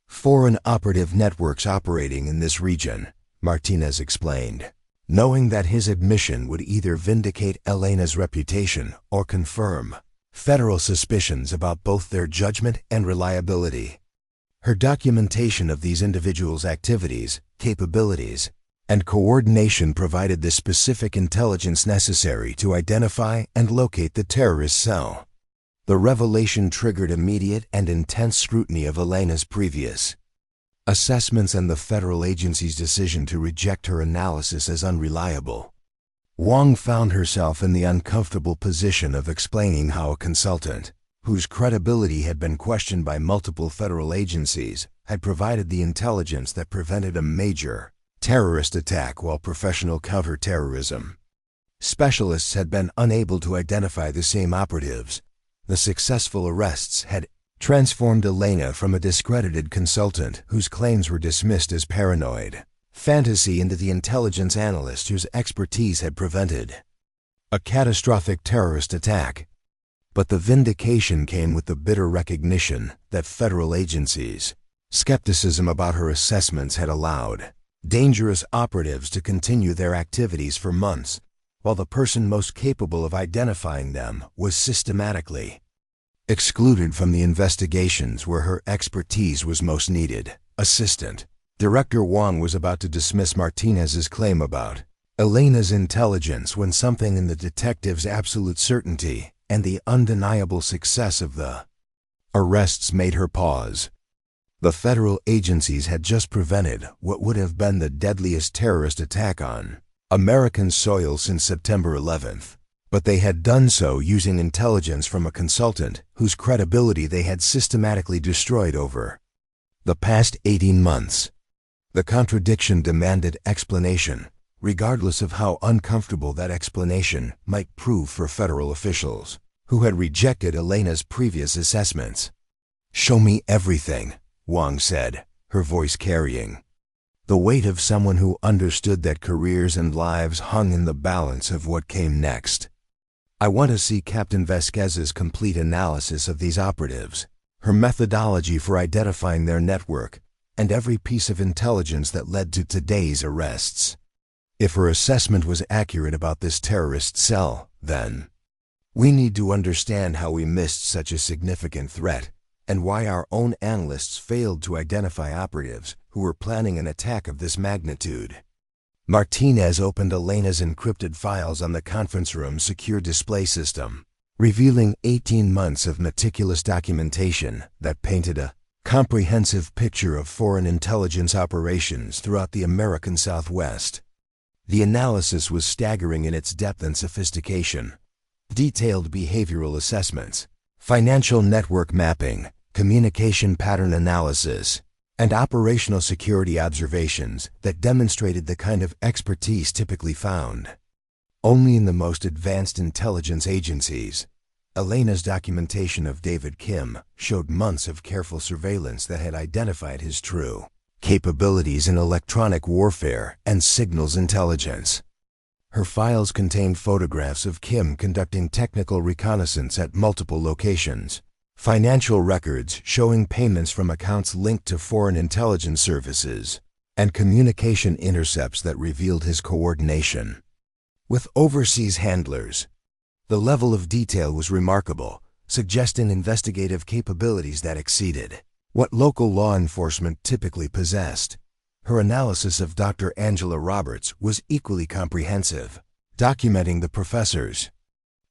foreign operative networks operating in this region, Martinez explained, knowing that his admission would either vindicate Elena's reputation or confirm federal suspicions about both their judgment and reliability. Her documentation of these individuals' activities, capabilities, and coordination provided the specific intelligence necessary to identify and locate the terrorist cell. The revelation triggered immediate and intense scrutiny of Elena's previous assessments and the federal agency's decision to reject her analysis as unreliable. Wong found herself in the uncomfortable position of explaining how a consultant, whose credibility had been questioned by multiple federal agencies, had provided the intelligence that prevented a major terrorist attack while professional counterterrorism specialists had been unable to identify the same operatives. The successful arrests had transformed Elena from a discredited consultant whose claims were dismissed as paranoid fantasy into the intelligence analyst whose expertise had prevented a catastrophic terrorist attack. But the vindication came with the bitter recognition that federal agencies' skepticism about her assessments had allowed dangerous operatives to continue their activities for months, while the person most capable of identifying them was systematically excluded from the investigations where her expertise was most needed. Assistant Director Wong was about to dismiss Martinez's claim about Elena's intelligence when something in the detective's absolute certainty and the undeniable success of the arrests made her pause. The federal agencies had just prevented what would have been the deadliest terrorist attack on American soil since September 11th, but they had done so using intelligence from a consultant whose credibility they had systematically destroyed over the past 18 months. The contradiction demanded explanation, regardless of how uncomfortable that explanation might prove for federal officials who had rejected Elena's previous assessments. "Show me everything," Wong said, her voice carrying the weight of someone who understood that careers and lives hung in the balance of what came next. "I want to see Captain Vasquez's complete analysis of these operatives, her methodology for identifying their network, and every piece of intelligence that led to today's arrests. If her assessment was accurate about this terrorist cell, then we need to understand how we missed such a significant threat, and why our own analysts failed to identify operatives who were planning an attack of this magnitude." Martinez opened Elena's encrypted files on the conference room's secure display system, revealing 18 months of meticulous documentation that painted a comprehensive picture of foreign intelligence operations throughout the American Southwest. The analysis was staggering in its depth and sophistication. Detailed behavioral assessments, financial network mapping, communication pattern analysis, and operational security observations that demonstrated the kind of expertise typically found only in the most advanced intelligence agencies. Elena's documentation of David Kim showed months of careful surveillance that had identified his true capabilities in electronic warfare and signals intelligence. Her files contained photographs of Kim conducting technical reconnaissance at multiple locations, financial records showing payments from accounts linked to foreign intelligence services, and communication intercepts that revealed his coordination with overseas handlers. The level of detail was remarkable, suggesting investigative capabilities that exceeded what local law enforcement typically possessed. Her analysis of Dr. Angela Roberts was equally comprehensive, documenting the professor's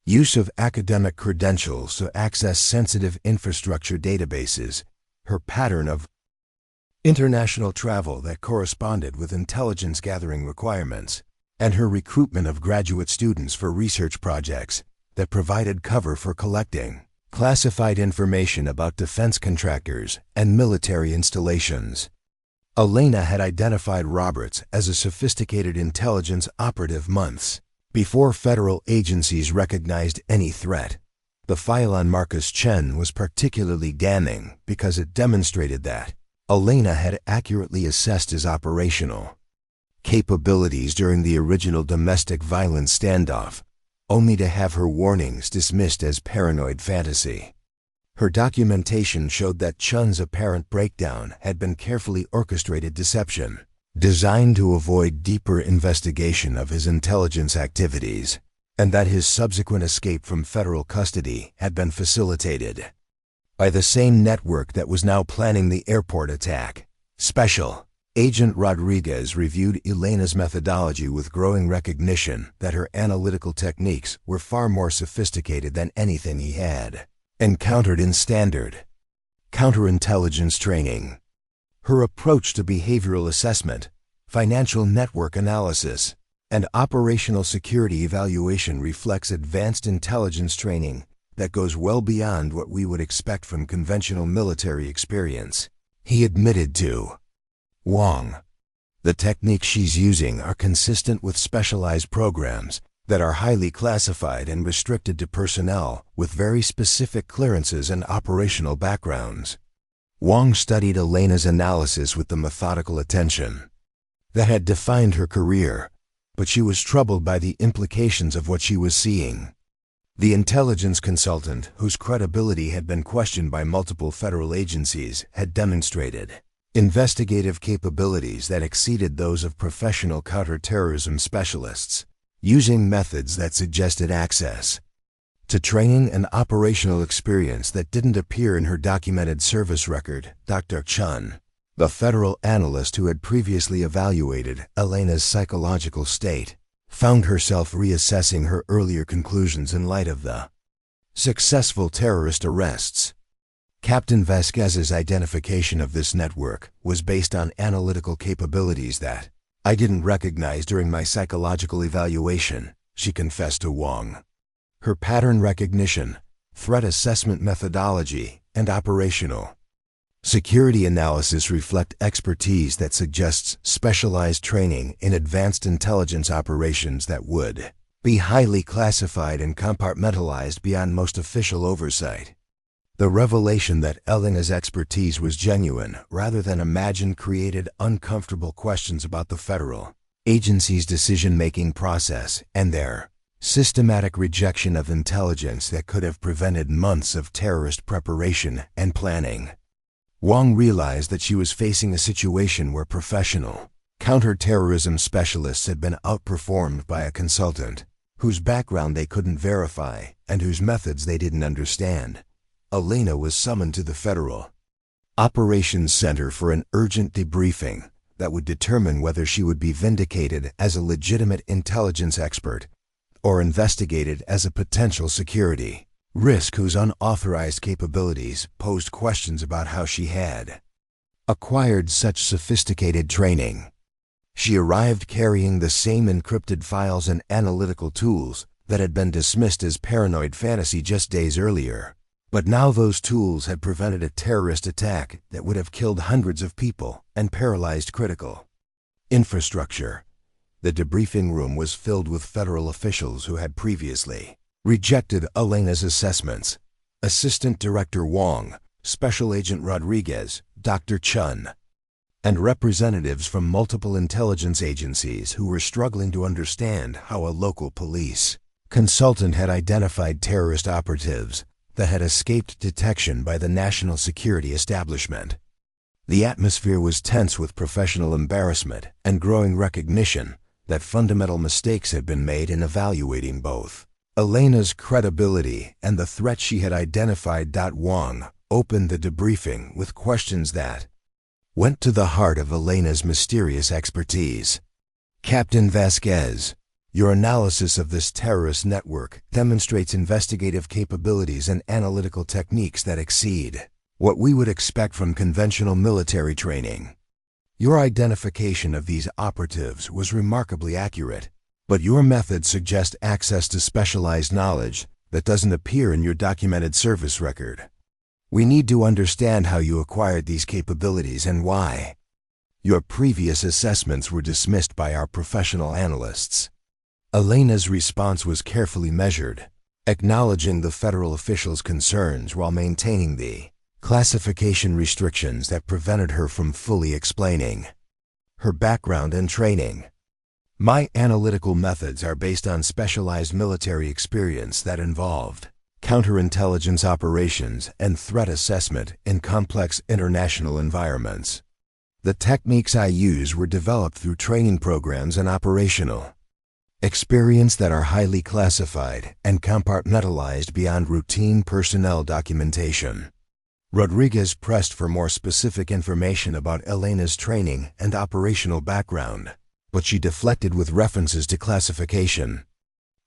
use of academic credentials to access sensitive infrastructure databases, her pattern of international travel that corresponded with intelligence gathering requirements, and her recruitment of graduate students for research projects that provided cover for collecting classified information about defense contractors and military installations. Elena had identified Roberts as a sophisticated intelligence operative months Before federal agencies recognized any threat, the file on Marcus Chen was particularly damning because it demonstrated that Elena had accurately assessed his operational capabilities during the original domestic violence standoff, only to have her warnings dismissed as paranoid fantasy. Her documentation showed that Chun's apparent breakdown had been carefully orchestrated deception, designed to avoid deeper investigation of his intelligence activities, and that his subsequent escape from federal custody had been facilitated by the same network that was now planning the airport attack. Special Agent Rodriguez reviewed Elena's methodology with growing recognition that her analytical techniques were far more sophisticated than anything he had encountered in standard counterintelligence training. Her approach to behavioral assessment, financial network analysis, and operational security evaluation reflects advanced intelligence training that goes well beyond what we would expect from conventional military experience, he admitted to Wong. The techniques she's using are consistent with specialized programs that are highly classified and restricted to personnel with very specific clearances and operational backgrounds. Wong studied Elena's analysis with the methodical attention that had defined her career, but she was troubled by the implications of what she was seeing. The intelligence consultant, whose credibility had been questioned by multiple federal agencies, had demonstrated investigative capabilities that exceeded those of professional counterterrorism specialists, using methods that suggested access to training and operational experience that didn't appear in her documented service record. Dr. Chun, the federal analyst who had previously evaluated Elena's psychological state, found herself reassessing her earlier conclusions in light of the successful terrorist arrests. Captain Vasquez's identification of this network was based on analytical capabilities that I didn't recognize during my psychological evaluation, she confessed to Wong. Her pattern recognition, threat assessment methodology, and operational security analysis reflect expertise that suggests specialized training in advanced intelligence operations that would be highly classified and compartmentalized beyond most official oversight. The revelation that Elena's expertise was genuine rather than imagined created uncomfortable questions about the federal agency's decision-making process and their systematic rejection of intelligence that could have prevented months of terrorist preparation and planning. Wong realized that she was facing a situation where professional counterterrorism specialists had been outperformed by a consultant whose background they couldn't verify and whose methods they didn't understand. Elena was summoned to the Federal Operations Center for an urgent debriefing that would determine whether she would be vindicated as a legitimate intelligence expert or investigated as a potential security risk whose unauthorized capabilities posed questions about how she had acquired such sophisticated training. She arrived carrying the same encrypted files and analytical tools that had been dismissed as paranoid fantasy just days earlier. But now those tools had prevented a terrorist attack that would have killed hundreds of people and paralyzed critical infrastructure. The debriefing room was filled with federal officials who had previously rejected Elena's assessments. Assistant Director Wong, Special Agent Rodriguez, Dr. Chun, and representatives from multiple intelligence agencies who were struggling to understand how a local police consultant had identified terrorist operatives that had escaped detection by the national security establishment. The atmosphere was tense with professional embarrassment and growing recognition that fundamental mistakes had been made in evaluating both Elena's credibility and the threat she had identified. Wong opened the debriefing with questions that went to the heart of Elena's mysterious expertise. Captain Vasquez, your analysis of this terrorist network demonstrates investigative capabilities and analytical techniques that exceed what we would expect from conventional military training. Your identification of these operatives was remarkably accurate, but your methods suggest access to specialized knowledge that doesn't appear in your documented service record. We need to understand how you acquired these capabilities and why your previous assessments were dismissed by our professional analysts. Elena's response was carefully measured, acknowledging the federal officials' concerns while maintaining the classification restrictions that prevented her from fully explaining her background and training. My analytical methods are based on specialized military experience that involved counterintelligence operations and threat assessment in complex international environments. The techniques I use were developed through training programs and operational experience that are highly classified and compartmentalized beyond routine personnel documentation. Rodriguez pressed for more specific information about Elena's training and operational background, but she deflected with references to classification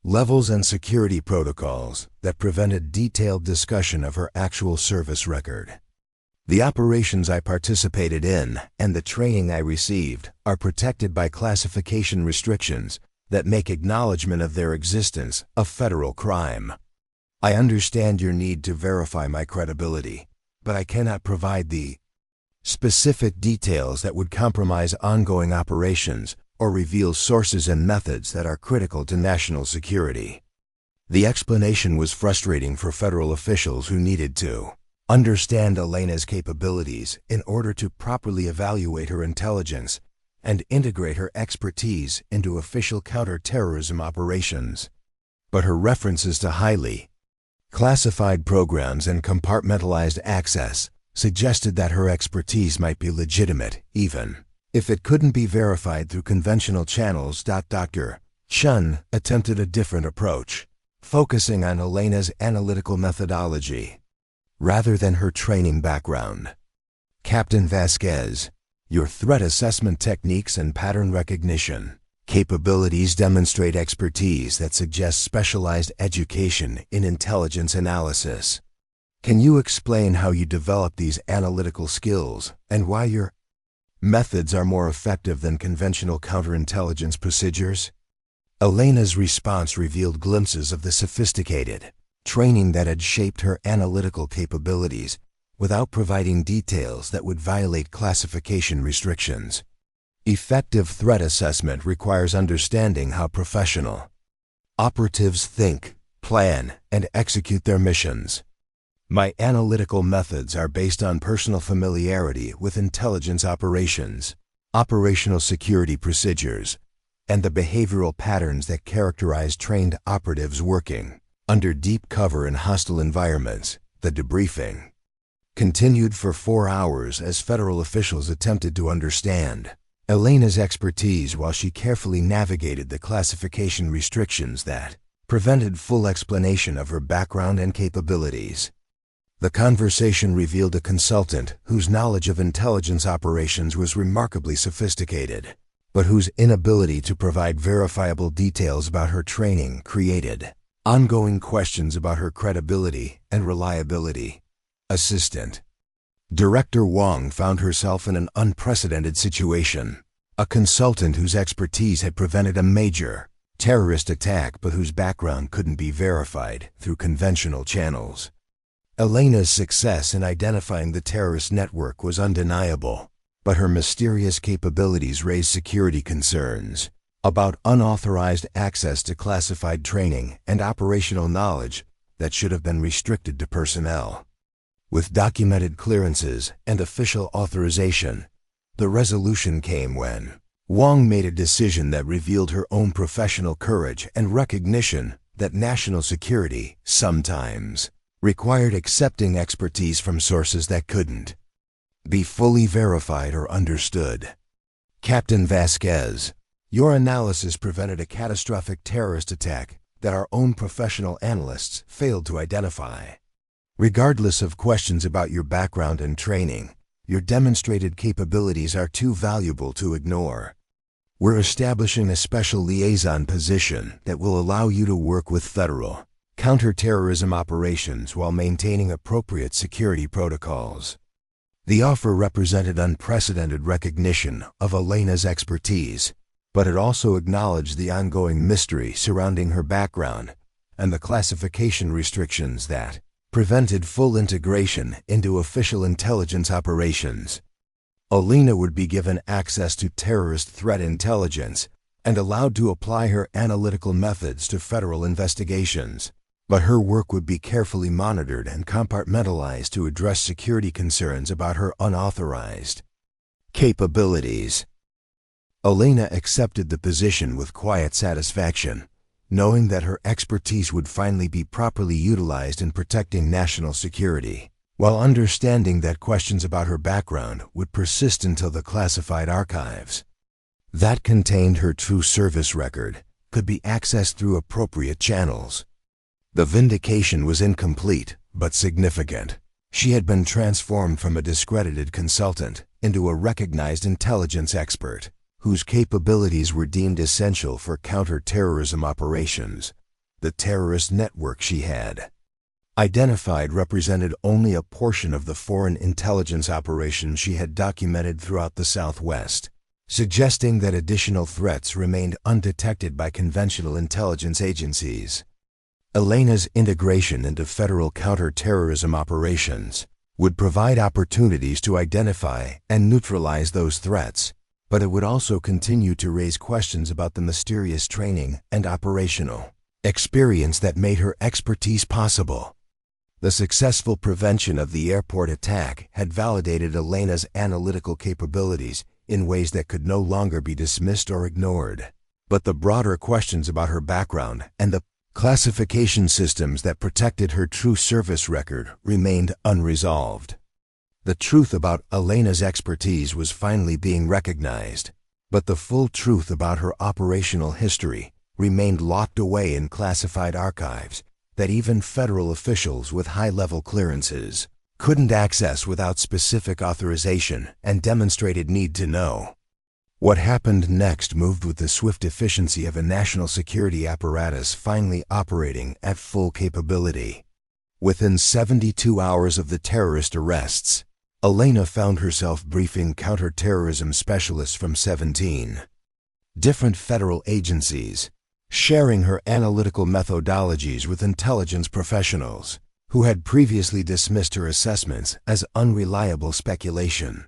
levels and security protocols that prevented detailed discussion of her actual service record. The operations I participated in and the training I received are protected by classification restrictions that make acknowledgement of their existence a federal crime. I understand your need to verify my credibility, but I cannot provide the specific details that would compromise ongoing operations or reveal sources and methods that are critical to national security. The explanation was frustrating for federal officials who needed to understand Elena's capabilities in order to properly evaluate her intelligence and integrate her expertise into official counterterrorism operations. But her references to highly classified programs and compartmentalized access suggested that her expertise might be legitimate, even if it couldn't be verified through conventional channels. Dr. Chun attempted a different approach, focusing on Elena's analytical methodology rather than her training background. Captain Vasquez, your threat assessment techniques and pattern recognition capabilities demonstrate expertise that suggests specialized education in intelligence analysis. Can you explain how you develop these analytical skills and why your methods are more effective than conventional counterintelligence procedures? Elena's response revealed glimpses of the sophisticated training that had shaped her analytical capabilities without providing details that would violate classification restrictions. Effective threat assessment requires understanding how professional operatives think, plan, and execute their missions. My analytical methods are based on personal familiarity with intelligence operations, operational security procedures, and the behavioral patterns that characterize trained operatives working under deep cover in hostile environments. The debriefing continued for 4 hours as federal officials attempted to understand Elena's expertise while she carefully navigated the classification restrictions that prevented full explanation of her background and capabilities. The conversation revealed a consultant whose knowledge of intelligence operations was remarkably sophisticated, but whose inability to provide verifiable details about her training created ongoing questions about her credibility and reliability. Assistant Director Wong found herself in an unprecedented situation. A consultant whose expertise had prevented a major terrorist attack but whose background couldn't be verified through conventional channels. Elena's success in identifying the terrorist network was undeniable, but her mysterious capabilities raised security concerns about unauthorized access to classified training and operational knowledge that should have been restricted to personnel. With documented clearances and official authorization, the resolution came when Wong made a decision that revealed her own professional courage and recognition that national security sometimes required accepting expertise from sources that couldn't be fully verified or understood. Captain Vasquez, your analysis prevented a catastrophic terrorist attack that our own professional analysts failed to identify. Regardless of questions about your background and training, your demonstrated capabilities are too valuable to ignore. We're establishing a special liaison position that will allow you to work with federal counterterrorism operations while maintaining appropriate security protocols. The offer represented unprecedented recognition of Elena's expertise, but it also acknowledged the ongoing mystery surrounding her background and the classification restrictions that prevented full integration into official intelligence operations. Elena would be given access to terrorist threat intelligence and allowed to apply her analytical methods to federal investigations. But her work would be carefully monitored and compartmentalized to address security concerns about her unauthorized capabilities. Elena accepted the position with quiet satisfaction, knowing that her expertise would finally be properly utilized in protecting national security, while understanding that questions about her background would persist until the classified archives that contained her true service record could be accessed through appropriate channels. The vindication was incomplete, but significant. She had been transformed from a discredited consultant into a recognized intelligence expert, whose capabilities were deemed essential for counter-terrorism operations. The terrorist network she had identified represented only a portion of the foreign intelligence operations she had documented throughout the Southwest, suggesting that additional threats remained undetected by conventional intelligence agencies. Elena's integration into federal counter-terrorism operations would provide opportunities to identify and neutralize those threats, but it would also continue to raise questions about the mysterious training and operational experience that made her expertise possible. The successful prevention of the airport attack had validated Elena's analytical capabilities in ways that could no longer be dismissed or ignored. But the broader questions about her background and the classification systems that protected her true service record remained unresolved. The truth about Elena's expertise was finally being recognized, but the full truth about her operational history remained locked away in classified archives that even federal officials with high-level clearances couldn't access without specific authorization and demonstrated need to know. What happened next moved with the swift efficiency of a national security apparatus finally operating at full capability. Within 72 hours of the terrorist arrests, Elena found herself briefing counterterrorism specialists from 17 different federal agencies, sharing her analytical methodologies with intelligence professionals who had previously dismissed her assessments as unreliable speculation.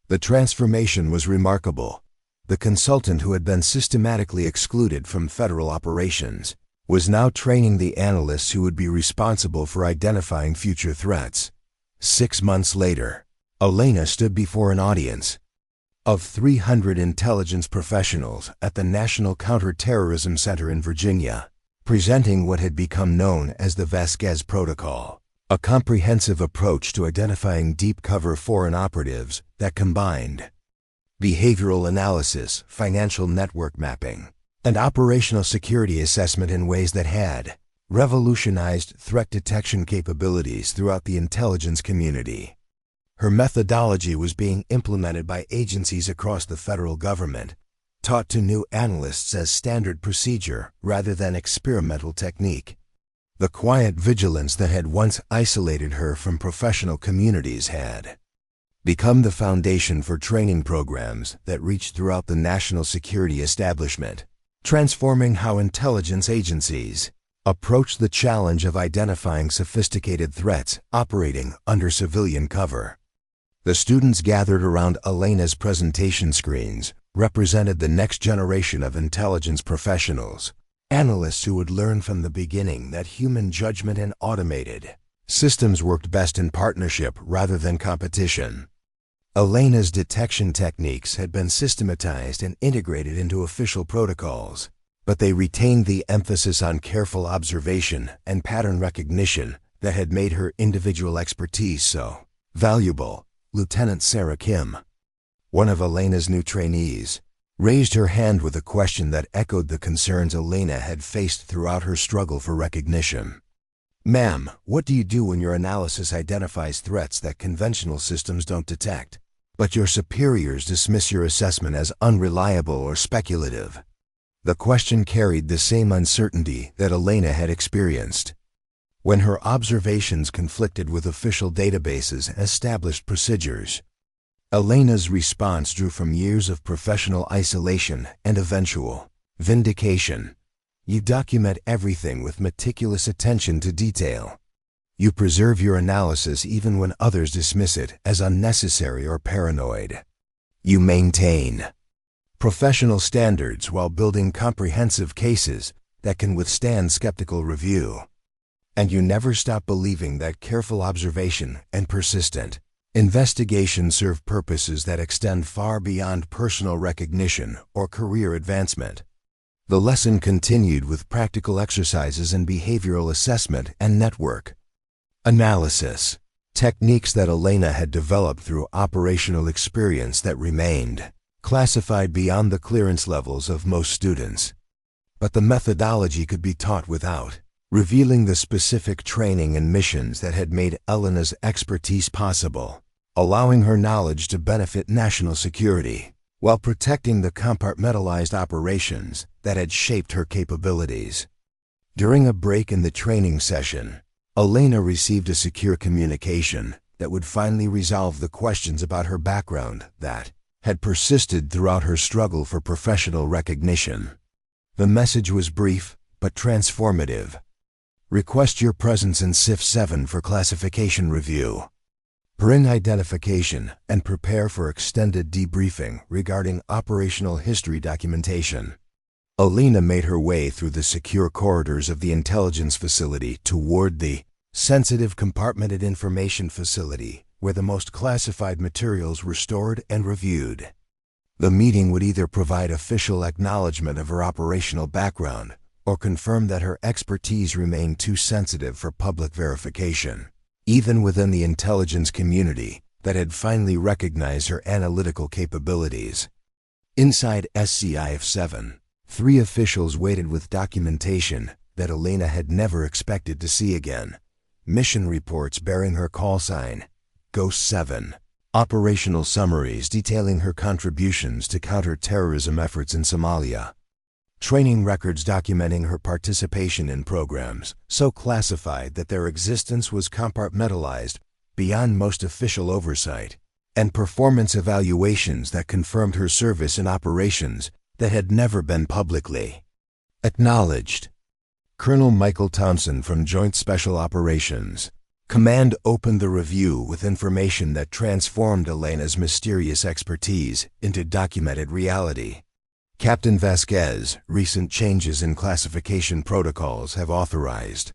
The transformation was remarkable. The consultant who had been systematically excluded from federal operations was now training the analysts who would be responsible for identifying future threats. 6 months later, Elena stood before an audience of 300 intelligence professionals at the National Counterterrorism Center in Virginia, presenting what had become known as the Vasquez Protocol, a comprehensive approach to identifying deep-cover foreign operatives that combined behavioral analysis, financial network mapping, and operational security assessment in ways that had revolutionized threat detection capabilities throughout the intelligence community. Her methodology was being implemented by agencies across the federal government, taught to new analysts as standard procedure rather than experimental technique. The quiet vigilance that had once isolated her from professional communities had become the foundation for training programs that reached throughout the national security establishment, transforming how intelligence agencies approach the challenge of identifying sophisticated threats operating under civilian cover. The students gathered around Elena's presentation screens represented the next generation of intelligence professionals, analysts who would learn from the beginning that human judgment and automated systems worked best in partnership rather than competition. Elena's detection techniques had been systematized and integrated into official protocols, but they retained the emphasis on careful observation and pattern recognition that had made her individual expertise so valuable. Lieutenant Sarah Kim, one of Elena's new trainees, raised her hand with a question that echoed the concerns Elena had faced throughout her struggle for recognition. "Ma'am, what do you do when your analysis identifies threats that conventional systems don't detect, but your superiors dismiss your assessment as unreliable or speculative?" The question carried the same uncertainty that Elena had experienced. When her observations conflicted with official databases and established procedures, Elena's response drew from years of professional isolation and eventual vindication. You document everything with meticulous attention to detail. You preserve your analysis even when others dismiss it as unnecessary or paranoid. You maintain professional standards while building comprehensive cases that can withstand skeptical review. And you never stop believing that careful observation and persistent investigation serve purposes that extend far beyond personal recognition or career advancement. The lesson continued with practical exercises in behavioral assessment and network analysis, techniques that Elena had developed through operational experience that remained classified beyond the clearance levels of most students. But the methodology could be taught without revealing the specific training and missions that had made Elena's expertise possible, allowing her knowledge to benefit national security, while protecting the compartmentalized operations that had shaped her capabilities. During a break in the training session, Elena received a secure communication that would finally resolve the questions about her background that had persisted throughout her struggle for professional recognition. The message was brief but transformative. Request your presence in SIF 7 for classification review. Bring identification and prepare for extended debriefing regarding operational history documentation. Elena made her way through the secure corridors of the intelligence facility toward the sensitive compartmented information facility where the most classified materials were stored and reviewed. The meeting would either provide official acknowledgement of her operational background or confirm that her expertise remained too sensitive for public verification, even within the intelligence community that had finally recognized her analytical capabilities. Inside SCIF 7, 3 officials waited with documentation that Elena had never expected to see again. Mission reports bearing her call sign, Ghost 7. Operational summaries detailing her contributions to counter-terrorism efforts in Somalia. Training records documenting her participation in programs so classified that their existence was compartmentalized beyond most official oversight, and performance evaluations that confirmed her service in operations that had never been publicly acknowledged. Colonel Michael Thompson from Joint Special Operations Command opened the review with information that transformed Elena's mysterious expertise into documented reality. Captain Vasquez, recent changes in classification protocols have authorized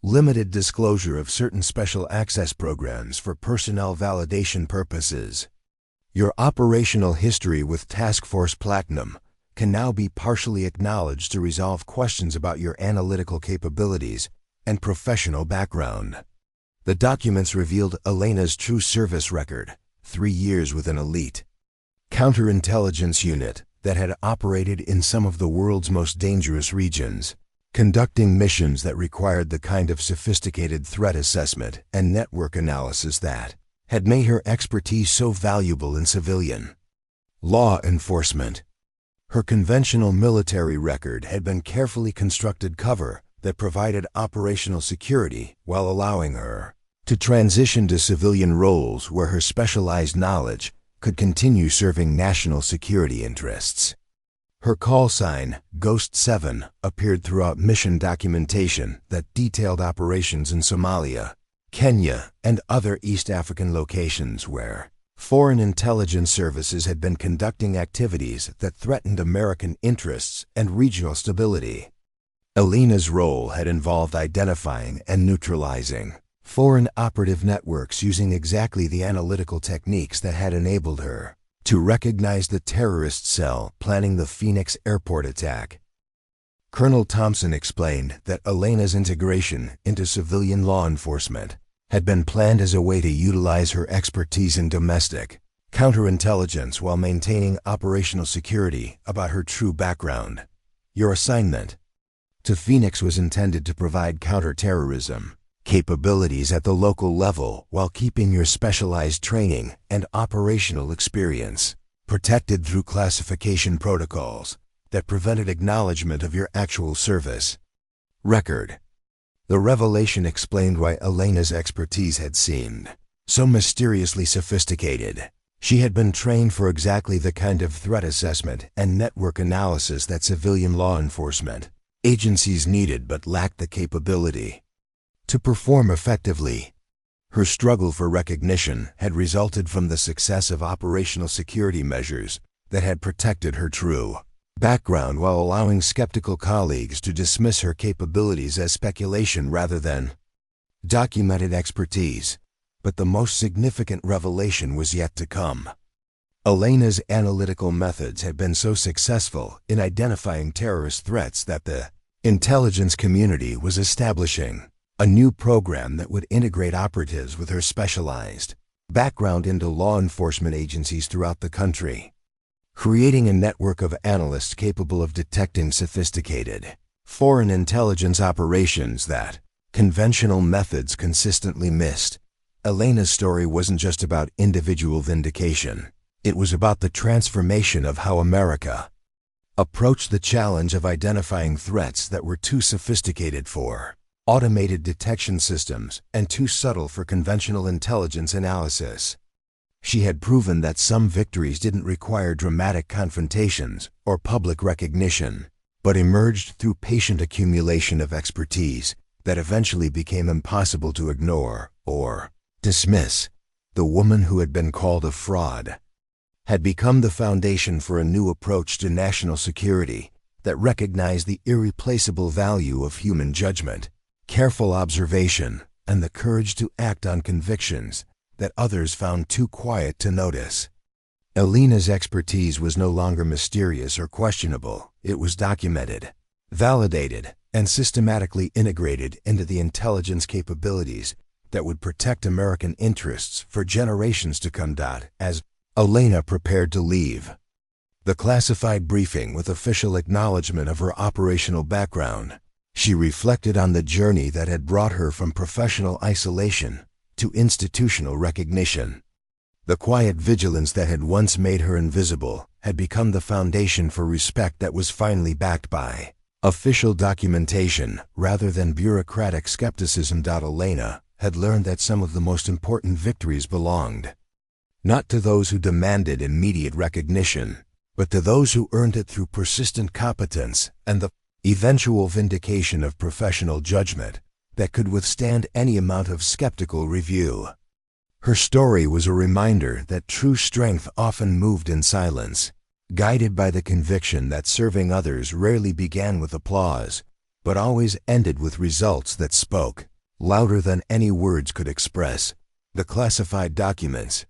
limited disclosure of certain special access programs for personnel validation purposes. Your operational history with Task Force Platinum can now be partially acknowledged to resolve questions about your analytical capabilities and professional background. The documents revealed Elena's true service record, 3 years with an elite counterintelligence unit that had operated in some of the world's most dangerous regions, conducting missions that required the kind of sophisticated threat assessment and network analysis that had made her expertise so valuable in civilian law enforcement. Her conventional military record had been carefully constructed cover that provided operational security while allowing her to transition to civilian roles where her specialized knowledge could continue serving national security interests. Her call sign, Ghost 7, appeared throughout mission documentation that detailed operations in Somalia, Kenya, and other East African locations where foreign intelligence services had been conducting activities that threatened American interests and regional stability. Elena's role had involved identifying and neutralizing foreign operative networks using exactly the analytical techniques that had enabled her to recognize the terrorist cell planning the Phoenix airport attack. Colonel Thompson explained that Elena's integration into civilian law enforcement had been planned as a way to utilize her expertise in domestic counterintelligence while maintaining operational security about her true background. Your assignment to Phoenix was intended to provide counterterrorism capabilities at the local level while keeping your specialized training and operational experience protected through classification protocols that prevented acknowledgement of your actual service record. The revelation explained why Elena's expertise had seemed so mysteriously sophisticated. She had been trained for exactly the kind of threat assessment and network analysis that civilian law enforcement agencies needed but lacked the capability to perform effectively. Her struggle for recognition had resulted from the success of operational security measures that had protected her true background while allowing skeptical colleagues to dismiss her capabilities as speculation rather than documented expertise. But the most significant revelation was yet to come. Elena's analytical methods had been so successful in identifying terrorist threats that the intelligence community was establishing a new program that would integrate operatives with her specialized background into law enforcement agencies throughout the country, creating a network of analysts capable of detecting sophisticated foreign intelligence operations that conventional methods consistently missed. Elena's story wasn't just about individual vindication. It was about the transformation of how America approached the challenge of identifying threats that were too sophisticated for automated detection systems and too subtle for conventional intelligence analysis. She had proven that some victories didn't require dramatic confrontations or public recognition, but emerged through patient accumulation of expertise that eventually became impossible to ignore or dismiss. The woman who had been called a fraud had become the foundation for a new approach to national security that recognized the irreplaceable value of human judgment, careful observation, and the courage to act on convictions that others found too quiet to notice. Elena's expertise was no longer mysterious or questionable. It was documented, validated, and systematically integrated into the intelligence capabilities that would protect American interests for generations to come. As Elena prepared to leave the classified briefing with official acknowledgement of her operational background, she reflected on the journey that had brought her from professional isolation to institutional recognition. The quiet vigilance that had once made her invisible had become the foundation for respect that was finally backed by official documentation rather than bureaucratic skepticism. Elena had learned that some of the most important victories belonged not to those who demanded immediate recognition, but to those who earned it through persistent competence and the eventual vindication of professional judgment that could withstand any amount of skeptical review. Her story was a reminder that true strength often moved in silence, guided by the conviction that serving others rarely began with applause, but always ended with results that spoke louder than any words could express. The classified documents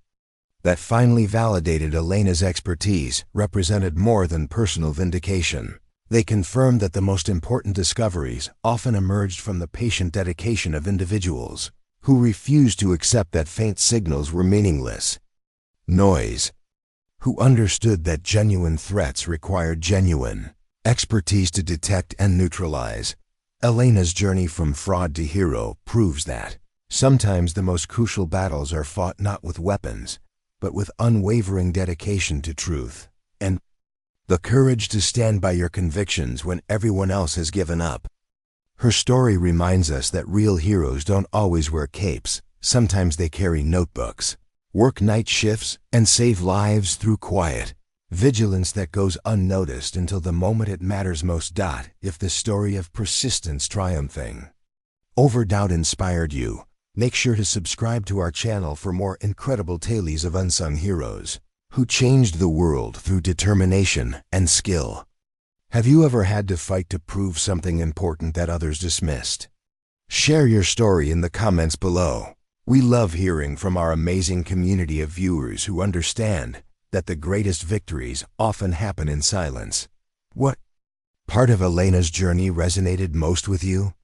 that finally validated Elena's expertise represented more than personal vindication. They confirmed that the most important discoveries often emerged from the patient dedication of individuals who refused to accept that faint signals were meaningless noise, who understood that genuine threats required genuine expertise to detect and neutralize. Elena's journey from fraud to hero proves that sometimes the most crucial battles are fought not with weapons, but with unwavering dedication to truth and the courage to stand by your convictions when everyone else has given up. Her story reminds us that real heroes don't always wear capes. Sometimes they carry notebooks, work night shifts, and save lives through quiet vigilance that goes unnoticed until the moment it matters most. If the story of persistence triumphing over doubt inspired you, make sure to subscribe to our channel for more incredible tales of unsung heroes who changed the world through determination and skill. Have you ever had to fight to prove something important that others dismissed? Share your story in the comments below. We love hearing from our amazing community of viewers who understand that the greatest victories often happen in silence. What part of Elena's journey resonated most with you?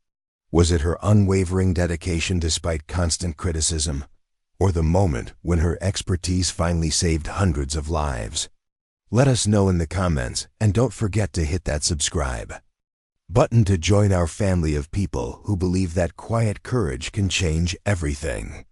Was it her unwavering dedication despite constant criticism, or the moment when her expertise finally saved hundreds of lives? Let us know in the comments, and don't forget to hit that subscribe button to join our family of people who believe that quiet courage can change everything.